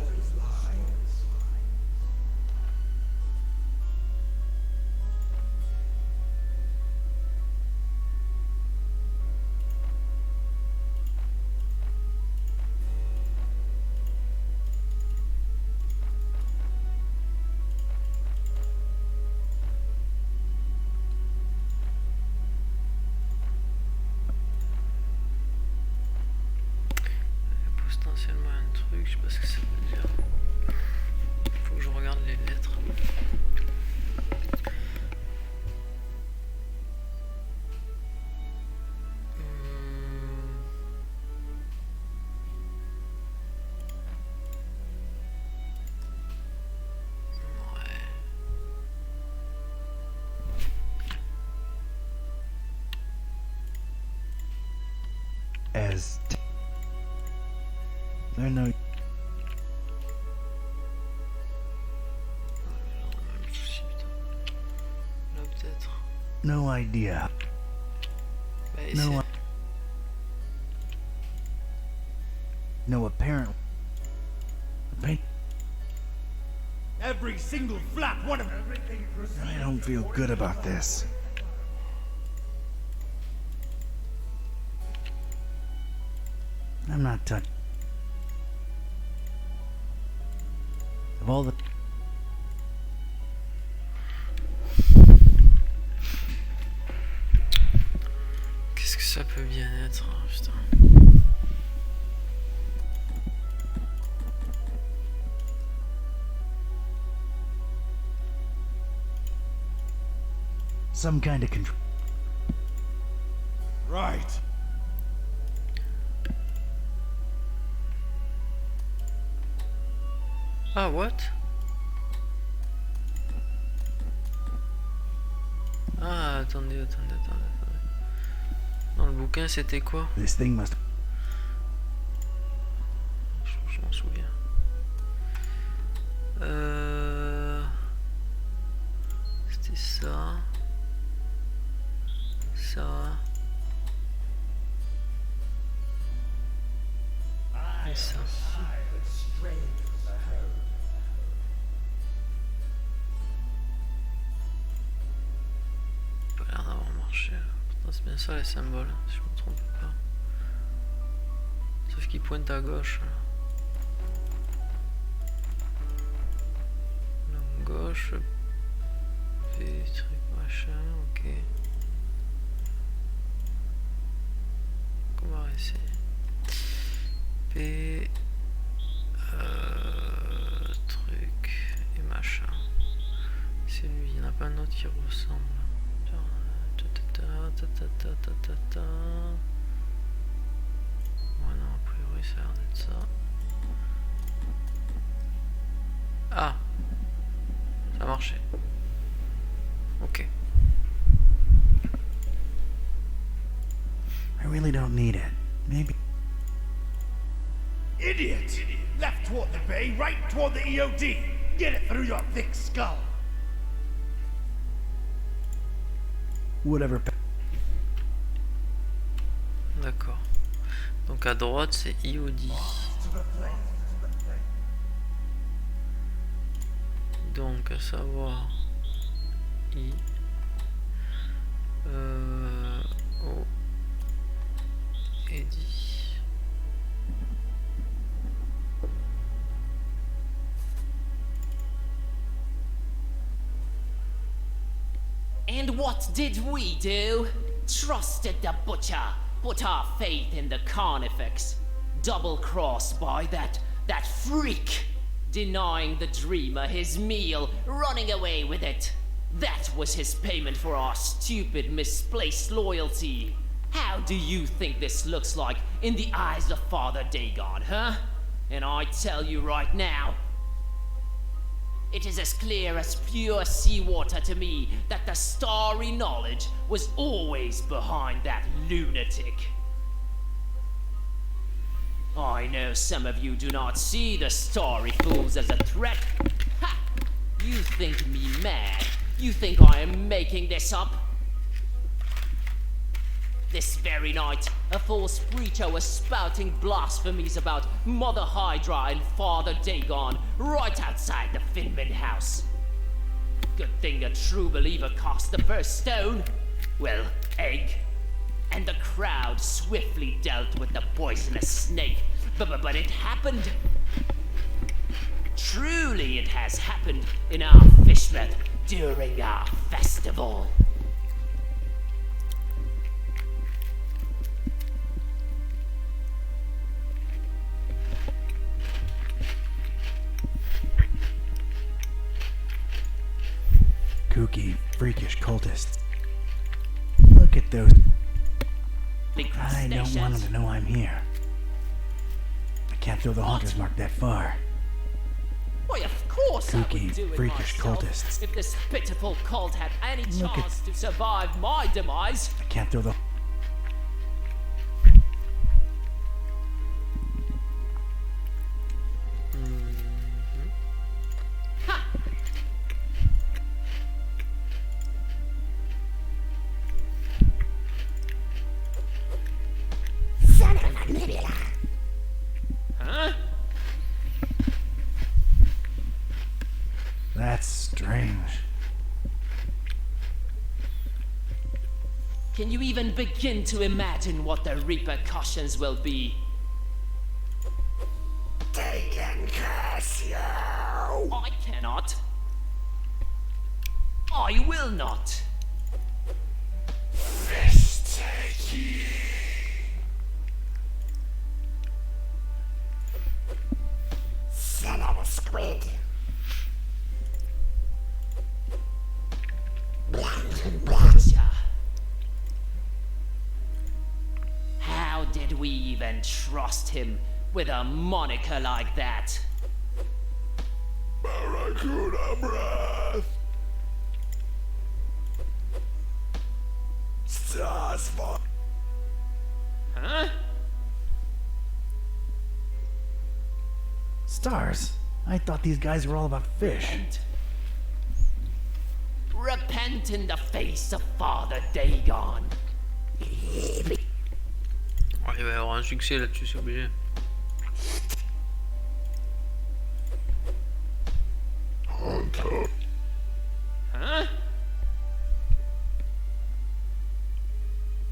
Speaker 1: Potentiellement un truc, je sais pas ce que ça veut dire. Faut que je regarde les lettres.
Speaker 2: As there are no
Speaker 1: Là peut-être.
Speaker 2: no idea.
Speaker 1: Bah,
Speaker 2: No, no apparent paint.
Speaker 9: Every single flat one of them.
Speaker 2: I don't feel good about this. I'm not touching. Of all the
Speaker 1: Qu'est-ce que ça peut bien être, hein, putain.
Speaker 2: some kind of control.
Speaker 9: Right.
Speaker 1: Ah, what? Ah, attendez. Dans le bouquin, c'était quoi?
Speaker 2: This thing must.
Speaker 1: Je m'en souviens. C'était ça. Ça. Et ça. Pas l'air d'avoir marché. Pourtant, c'est bien ça les symboles, si je me trompe pas. Sauf qu'ils pointent à gauche. Là, gauche. V, truc, machin, ok. On va essayer. P. Truc et machin. C'est lui, il n'y en a pas un autre qui ressemble. Ouais, non, a priori ça a l'air d'être ça. Ah, ça a marché. Ok.
Speaker 2: I really don't need it. Maybe.
Speaker 15: Idiot! Left toward the bay, right toward the EOD. Get it through your thick skull.
Speaker 2: Whatever.
Speaker 1: D'accord. Donc à droite c'est IOD. Donc à savoir I O et D.
Speaker 10: And what did we do? Trusted the butcher, put our faith in the carnifex. Double-crossed by that freak. Denying the dreamer his meal, running away with it. That was his payment for our stupid, misplaced loyalty. How do you think this looks like in the eyes of Father Dagon, huh? And I tell you right now, it is as clear as pure seawater to me that the starry knowledge was always behind that lunatic. I know some of you do not see the starry fools as a threat. Ha! You think me mad? You think I am making this up? This very night, a false preacher was spouting blasphemies about Mother Hydra and Father Dagon right outside the Finman house. Good thing a true believer cast the first stone. Well, egg. And the crowd swiftly dealt with the poisonous snake. But it happened. Truly it has happened in our fishmet during our festival.
Speaker 2: Kooky, freakish cultists. Look at those. I don't want them to know I'm here. I can't throw the Haunter's Mark that far.
Speaker 10: Why, of course I would do it
Speaker 2: freakish
Speaker 10: myself
Speaker 2: cultists.
Speaker 10: if this pitiful cult had any chance to survive my demise.
Speaker 2: I can't throw the.
Speaker 13: Son of a Libya.
Speaker 10: Huh?
Speaker 2: That's strange.
Speaker 10: Can you even begin to imagine what the repercussions will be?
Speaker 15: They can curse you.
Speaker 10: I cannot. I will not.
Speaker 15: Fist ye. Son of a squid.
Speaker 10: Gotcha. How did we even trust him with a moniker like that?
Speaker 12: Barracuda breath! Stars fall.
Speaker 10: Huh?
Speaker 2: Stars? I thought these guys were all about fish.
Speaker 10: Repent in the face of Father Dagon.
Speaker 1: Ouais, il va y avoir un succès là-dessus, c'est obligé.
Speaker 12: Hunter.
Speaker 10: Huh?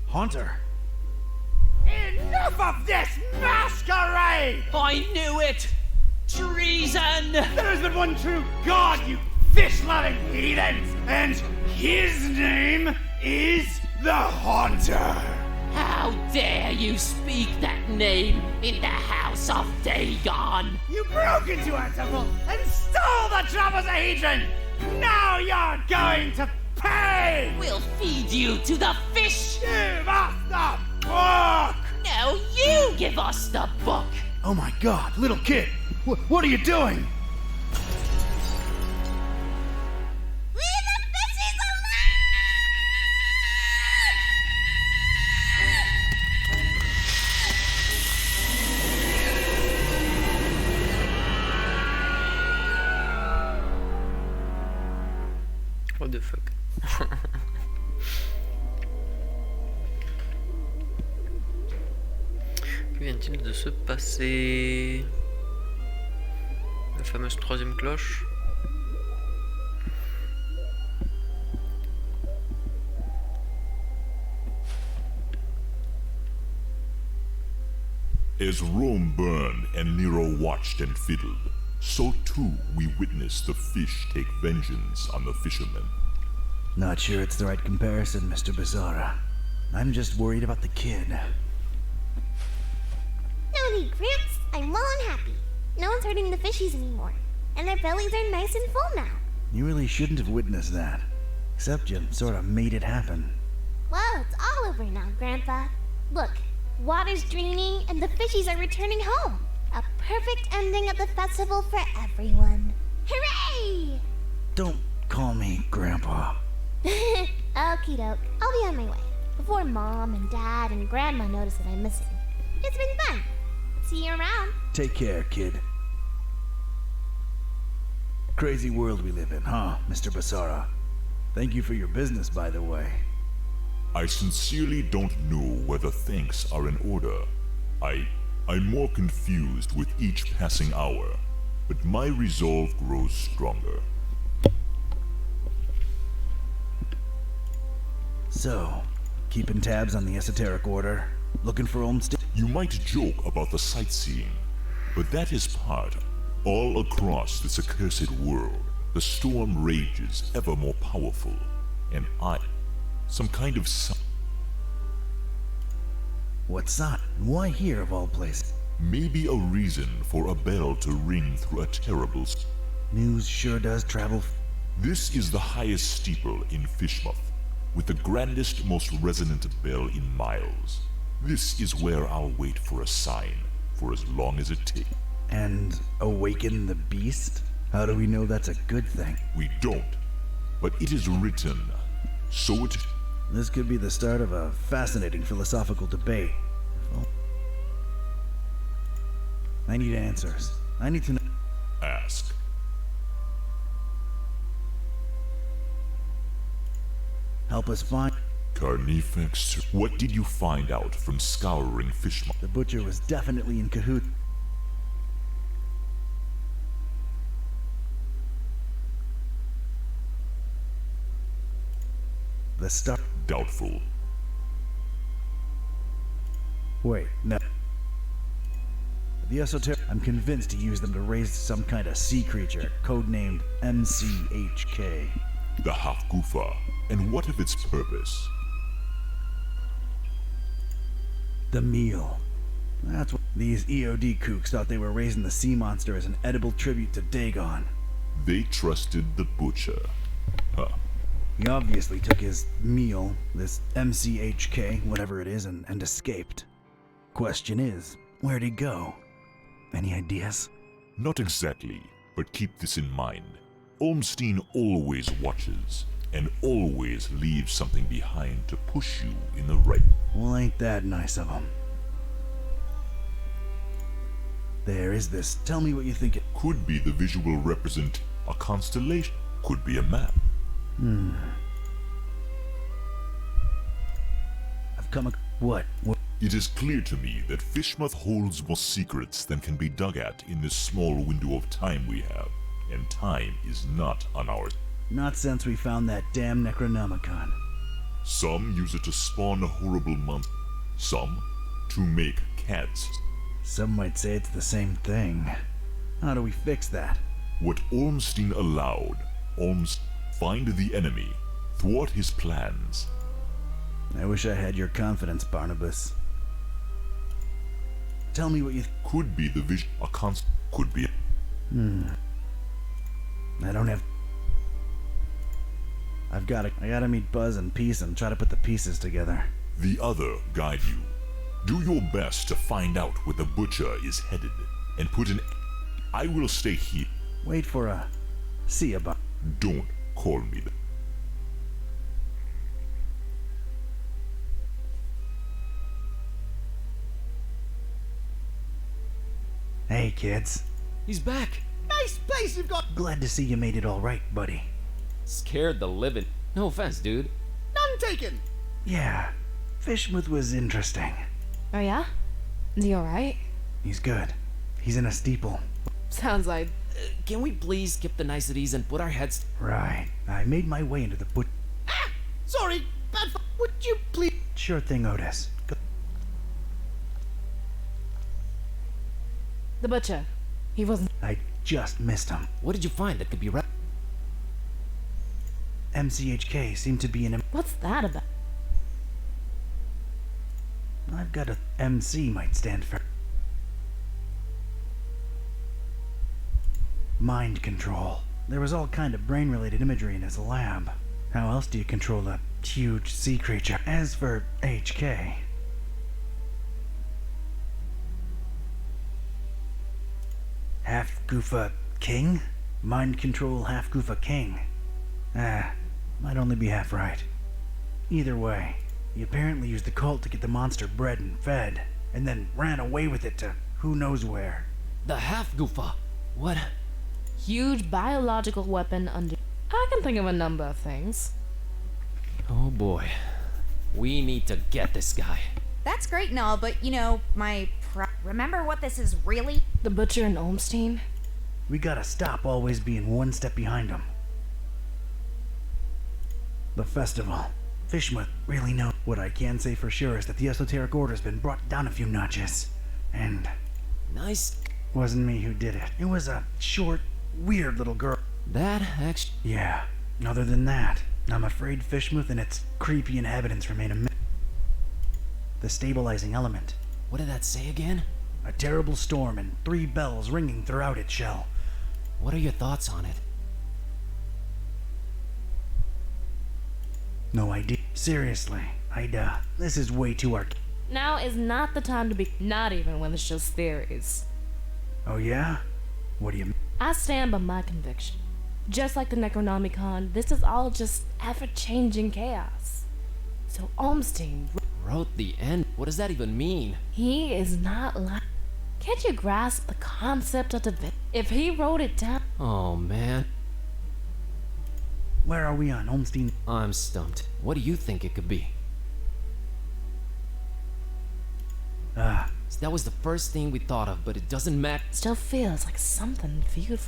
Speaker 2: Haunter.
Speaker 15: Enough of this masquerade!
Speaker 10: I knew it! Treason!
Speaker 15: There has been one true God, you fish-loving heathens, and his name is the Haunter.
Speaker 10: How dare you speak that name in the house of Dagon?
Speaker 15: You broke into our temple and stole the Trapezohedron! Now you're going to pay!
Speaker 10: We'll feed you to the fish!
Speaker 15: Give us the book!
Speaker 10: No, you give us the book!
Speaker 7: Oh my god, little kid! What are you doing?
Speaker 1: What the fuck? Que vient-il de se passer? La fameuse troisième cloche.
Speaker 6: As Rome burned and Nero watched and fiddled, so too we witnessed the fish take vengeance on the fishermen.
Speaker 2: Not sure it's the right comparison, Mr. Bizarra. I'm just worried about the kid.
Speaker 13: No need, Gramps. I'm well and happy. No one's hurting the fishies anymore. And their bellies are nice and full now.
Speaker 2: You really shouldn't have witnessed that. Except you sort of made it happen.
Speaker 13: Well, it's all over now, Grandpa. Look, water's draining and the fishies are returning home. A perfect ending of the festival for everyone. Hooray!
Speaker 2: Don't call me Grandpa.
Speaker 13: Okie doke. I'll be on my way. Before Mom and Dad and Grandma notice that I'm missing. It's been fun. See you around.
Speaker 2: Take care, kid. Crazy world we live in, huh, Mr. Basara? Thank you for your business, by the way.
Speaker 6: I sincerely don't know whether thanks are in order. I'm more confused with each passing hour, but my resolve grows stronger.
Speaker 2: So, keeping tabs on the esoteric order? Looking for Olmsted?
Speaker 6: You might joke about the sightseeing, but that is part. All across this accursed world, the storm rages ever more powerful, and some kind of
Speaker 2: What sign? Why here of all places?
Speaker 6: Maybe a reason for a bell to ring through a terrible
Speaker 2: News sure does travel.
Speaker 6: This is the highest steeple in Fishmouth, with the grandest, most resonant bell in miles. This is where I'll wait for a sign, for as long as it takes.
Speaker 2: And awaken the beast? How do we know that's a good thing?
Speaker 6: We don't, but it is written, so it...
Speaker 2: This could be the start of a fascinating philosophical debate. I need answers. I need to know.
Speaker 6: Ask.
Speaker 2: Help us find...
Speaker 6: Carnifex, what did you find out from scouring Fishmouth?
Speaker 2: The butcher was definitely in cahoots. The stuff...
Speaker 6: Doubtful.
Speaker 2: Wait, no. The esoteric... I'm convinced he used them to raise some kind of sea creature, codenamed MCHK.
Speaker 6: The Hafgufa. And what of its purpose?
Speaker 2: The meal. That's what... These EOD kooks thought they were raising the sea monster as an edible tribute to Dagon.
Speaker 6: They trusted the butcher. Huh.
Speaker 2: He obviously took his meal, this MCHK, whatever it is, and escaped. Question is, where'd he go? Any ideas?
Speaker 6: Not exactly, but keep this in mind. Olmstein always watches and always leaves something behind to push you in the right.
Speaker 2: Well, ain't that nice of him. There is this. Tell me what you think it
Speaker 6: could be. The visual represent a constellation. Could be a map.
Speaker 2: I've come what?
Speaker 6: It is clear to me that Fishmouth holds more secrets than can be dug at in this small window of time we have, and time is not on our.
Speaker 2: Not since we found that damn Necronomicon.
Speaker 6: Some use it to spawn a horrible monster. Some to make cats.
Speaker 2: Some might say it's the same thing. How do we fix that?
Speaker 6: What Ormstein allowed, find the enemy, thwart his plans.
Speaker 2: I wish I had your confidence, Barnabas. Tell me what you
Speaker 6: could be. The vision, could be.
Speaker 2: I don't have. I gotta meet Buzz and Peace and try to put the pieces together.
Speaker 6: The other guide you. Do your best to find out where the butcher is headed, and put an. I will stay here.
Speaker 2: Wait for a. See ya, Bob.
Speaker 6: Don't call me that.
Speaker 2: Hey, kids.
Speaker 5: He's back.
Speaker 14: Nice place you've got.
Speaker 2: Glad to see you made it all right, buddy.
Speaker 5: Scared the living. No offense, dude.
Speaker 14: None taken.
Speaker 2: Yeah, Fishmouth was interesting.
Speaker 11: Oh yeah? Is he alright?
Speaker 2: He's good. He's in a steeple.
Speaker 11: Sounds like...
Speaker 5: Can we please skip the niceties and put our heads...
Speaker 2: Right. I made my way into the
Speaker 14: Sorry, bad would you please...
Speaker 2: Sure thing, Otis.
Speaker 11: The butcher. He wasn't...
Speaker 2: I just missed him.
Speaker 5: What did you find that could be right?
Speaker 2: MCHK seemed to be in...
Speaker 11: What's that about?
Speaker 2: I've got a... MC might stand for... Mind control. There was all kind of brain-related imagery in his lab. How else do you control a huge sea creature? As for HK... Half Goofa King? Mind control half Goofa King. Might only be half right. Either way, he apparently used the cult to get the monster bred and fed, and then ran away with it to who knows where.
Speaker 5: The half Goofa? What?
Speaker 11: Huge biological weapon under... I can think of a number of things.
Speaker 5: Oh boy. We need to get this guy.
Speaker 16: That's great and all, but you know, remember what this is really?
Speaker 11: The butcher and Olmstein?
Speaker 2: We gotta stop always being one step behind him. The festival. Fishmouth really know. What I can say for sure is that the Esoteric Order's been brought down a few notches. And...
Speaker 5: Nice.
Speaker 2: Wasn't me who did it. It was a short, weird little girl.
Speaker 5: That actually...
Speaker 2: Yeah. Other than that, I'm afraid Fishmouth and its creepy inhabitants remain a myth. The stabilizing element.
Speaker 5: What did that say again?
Speaker 2: A terrible storm and 3 bells ringing throughout its shell.
Speaker 5: What are your thoughts on it?
Speaker 2: No idea. Seriously, this is way too
Speaker 11: Now is not the time to be... Not even when it's just theories.
Speaker 2: Oh yeah? What do you mean?
Speaker 11: I stand by my conviction. Just like the Necronomicon, this is all just ever-changing chaos. So Olmstein...
Speaker 5: Wrote the end? What does that even mean?
Speaker 11: He is not lying. Can't you grasp the concept of divinity? If he wrote it down...
Speaker 5: Oh, man.
Speaker 2: Where are we on, Olmstein?
Speaker 5: I'm stumped. What do you think it could be? That was the first thing we thought of, but it doesn't matter.
Speaker 11: Still feels like something viewed...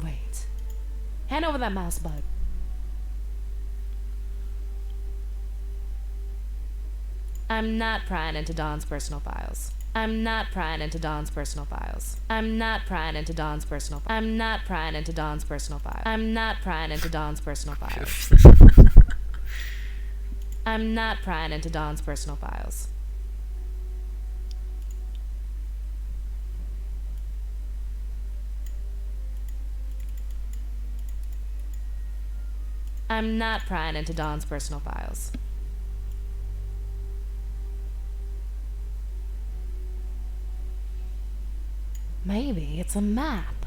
Speaker 11: Wait. Hand over that mouse bud. I'm not prying into Don's personal files. I'm not prying into Don's personal files. I'm not prying into Don's personal files. I'm not prying into Don's personal files. I'm not prying into Don's personal files. I'm not prying into Don's personal files. I'm not prying into Don's personal files. Maybe it's a map.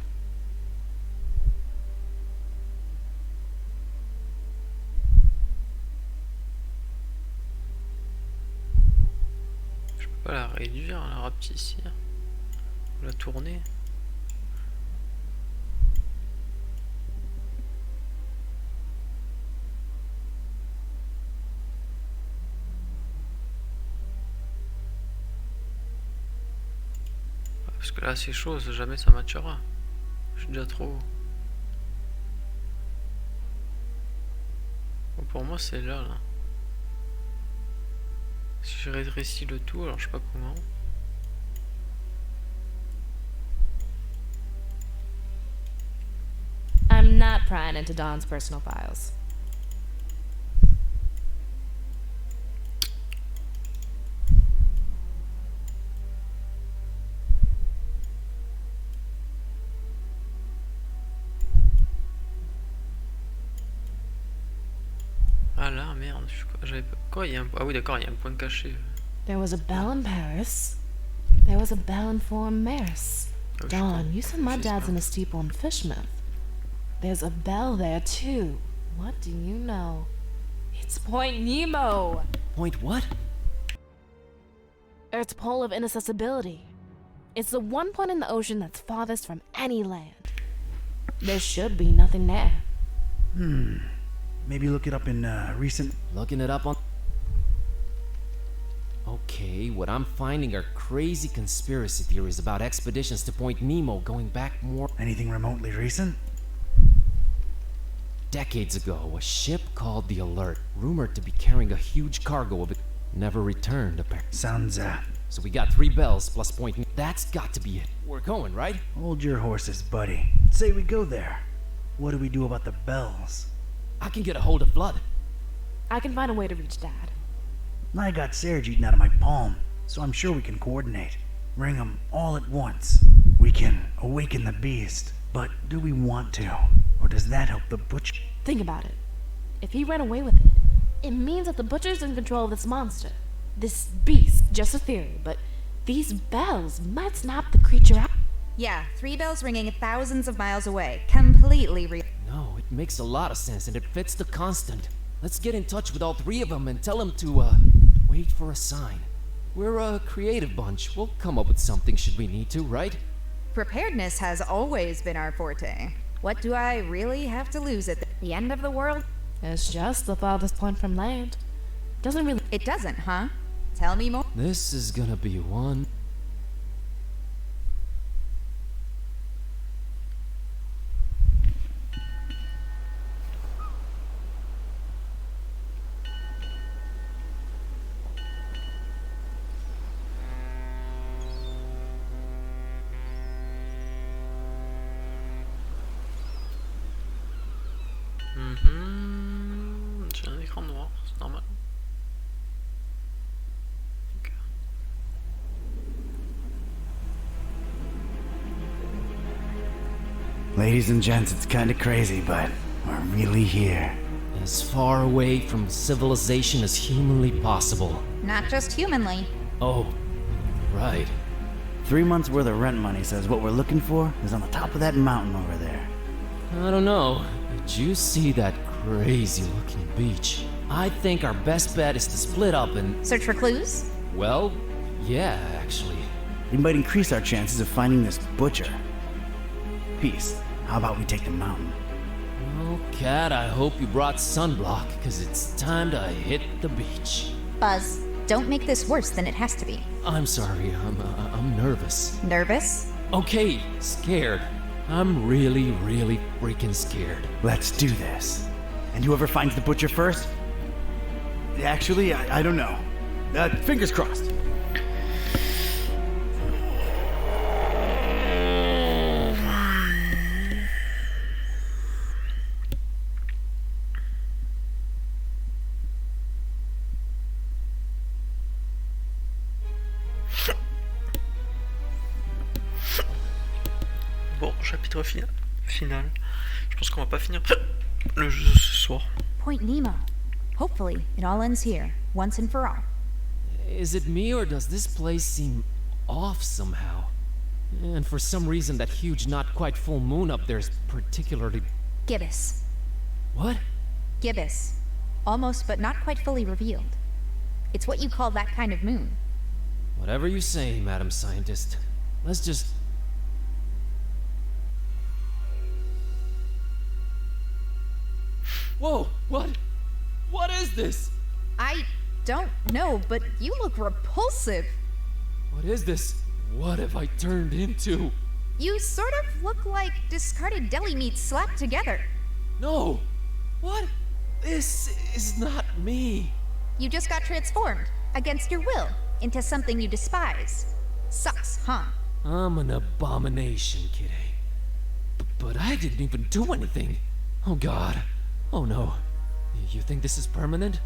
Speaker 1: Pas la réduire, la rapetissir, la tourner. Parce que là c'est chaud, jamais ça matchera. Je suis déjà trop haut. Bon, pour moi c'est là. Si je rétrécis le tout, alors je sais pas comment.
Speaker 11: I'm not prying into Don's personal files.
Speaker 1: Ah là, merde, j'avais pas... Quoi, il y a un... Ah oui, d'accord, il y a un point caché.
Speaker 17: There was a bell in Paris. There was a bell in Fort Maris. Don, you said my dad's in a steeple in Fishmouth. There's a bell there, too. What do you know? It's Point Nemo!
Speaker 18: Point what?
Speaker 17: Earth's pole of inaccessibility. It's the one point in the ocean that's farthest from any land. There should be nothing there.
Speaker 2: Maybe look it up in recent...
Speaker 18: Looking it up on... Okay, what I'm finding are crazy conspiracy theories about expeditions to Point Nemo going back more...
Speaker 2: Anything remotely recent?
Speaker 18: Decades ago, a ship called the Alert, rumored to be carrying a huge cargo of it, never returned apparently.
Speaker 2: Sounds,
Speaker 18: So we got 3 bells plus Point Nemo. That's got to be it. We're going, right?
Speaker 2: Hold your horses, buddy. Say we go there. What do we do about the bells?
Speaker 18: I can get a hold of Flood.
Speaker 17: I can find a way to reach Dad.
Speaker 2: I got Serge eating out of my palm, so I'm sure we can coordinate. Ring them all at once. We can awaken the beast, but do we want to? Or does that help the butcher?
Speaker 17: Think about it. If he ran away with it, it means that the butcher's in control of this monster. This beast, just a theory, but these bells might snap the creature out.
Speaker 16: Yeah, 3 bells ringing thousands of miles away. Completely real.
Speaker 18: No, it makes a lot of sense and it fits the constant. Let's get in touch with all 3 of them and tell them to, wait for a sign. We're a creative bunch. We'll come up with something should we need to, right?
Speaker 16: Preparedness has always been our forte. What do I really have to lose at the end of the world?
Speaker 17: It's just the farthest point from land. Doesn't really...
Speaker 16: It doesn't, huh? Tell me more.
Speaker 18: This is gonna be one...
Speaker 1: J'ai un écran noir, c'est normal. Okay.
Speaker 2: Ladies and gents, it's kinda crazy, but we're really here.
Speaker 18: As far away from civilization as humanly possible.
Speaker 16: Not just humanly.
Speaker 18: Oh, right.
Speaker 2: 3 months worth of rent money says what we're looking for is on the top of that mountain over there.
Speaker 18: I don't know. Did you see that crazy looking beach? I think our best bet is to split up and...
Speaker 16: Search for clues?
Speaker 18: Well, yeah, actually.
Speaker 2: It might increase our chances of finding this butcher. Peace. How about we take the mountain?
Speaker 18: Well, Cat, I hope you brought sunblock, because it's time to hit the beach.
Speaker 16: Buzz, don't make this worse than it has to be.
Speaker 18: I'm sorry, I'm nervous.
Speaker 16: Nervous?
Speaker 18: Okay, scared. I'm really, really freaking scared.
Speaker 2: Let's do this. And whoever finds the butcher first? Actually, I don't know. Fingers crossed.
Speaker 1: Bon, chapitre final. Je pense qu'on va pas finir le jeu ce soir.
Speaker 16: Point Nemo. Hopefully, it all ends here, once and for all.
Speaker 18: Is it me or does this place seem off somehow? And for some reason that huge not quite full moon up there is particularly...
Speaker 16: Gibbous.
Speaker 18: What?
Speaker 16: Gibbous. Almost but not quite fully revealed. It's what you call that kind of moon.
Speaker 18: Whatever you say, Madam Scientist. Let's just... Whoa! What is this?
Speaker 16: I don't know, but you look repulsive.
Speaker 18: What is this? What have I turned into?
Speaker 16: You sort of look like discarded deli meat slapped together.
Speaker 18: No! What? This is not me.
Speaker 16: You just got transformed, against your will, into something you despise. Sucks, huh?
Speaker 18: I'm an abomination, Kitty. But I didn't even do anything. Oh God. Oh no. You think this is permanent?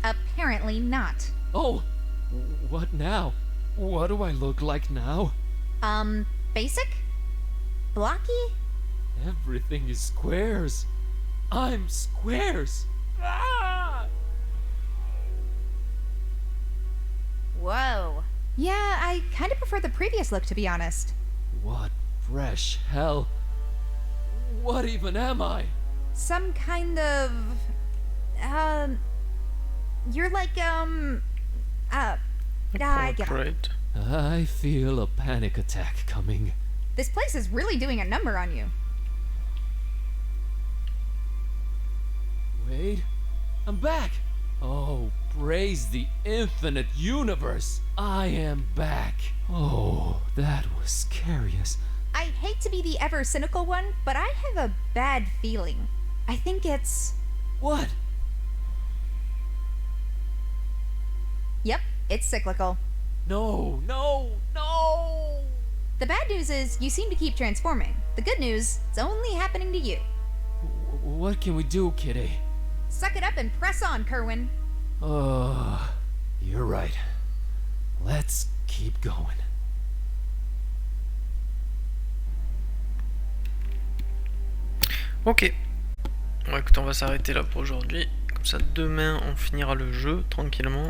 Speaker 16: Apparently not.
Speaker 18: Oh! What now? What do I look like now?
Speaker 16: Basic? Blocky?
Speaker 18: Everything is squares. I'm squares. Ah!
Speaker 16: Whoa. Yeah, I kind of prefer the previous look, to be honest.
Speaker 18: What fresh hell? What even am I?
Speaker 16: Some kind of... You're like, I get it.
Speaker 18: I feel a panic attack coming.
Speaker 16: This place is really doing a number on you.
Speaker 18: Wait, I'm back! Oh, praise the infinite universe! I am back! Oh, that was scary as...
Speaker 16: I hate to be the ever cynical one, but I have a bad feeling. I think it's...
Speaker 18: What?
Speaker 16: Yep, it's cyclical.
Speaker 18: No!
Speaker 16: The bad news is you seem to keep transforming. The good news, it's only happening to you.
Speaker 18: What can we do, Kitty?
Speaker 16: Suck it up and press on, Kerwin.
Speaker 18: You're right. Let's keep going.
Speaker 1: Ok. Bon, écoute, on va s'arrêter là pour aujourd'hui. Comme ça, demain, on finira le jeu tranquillement.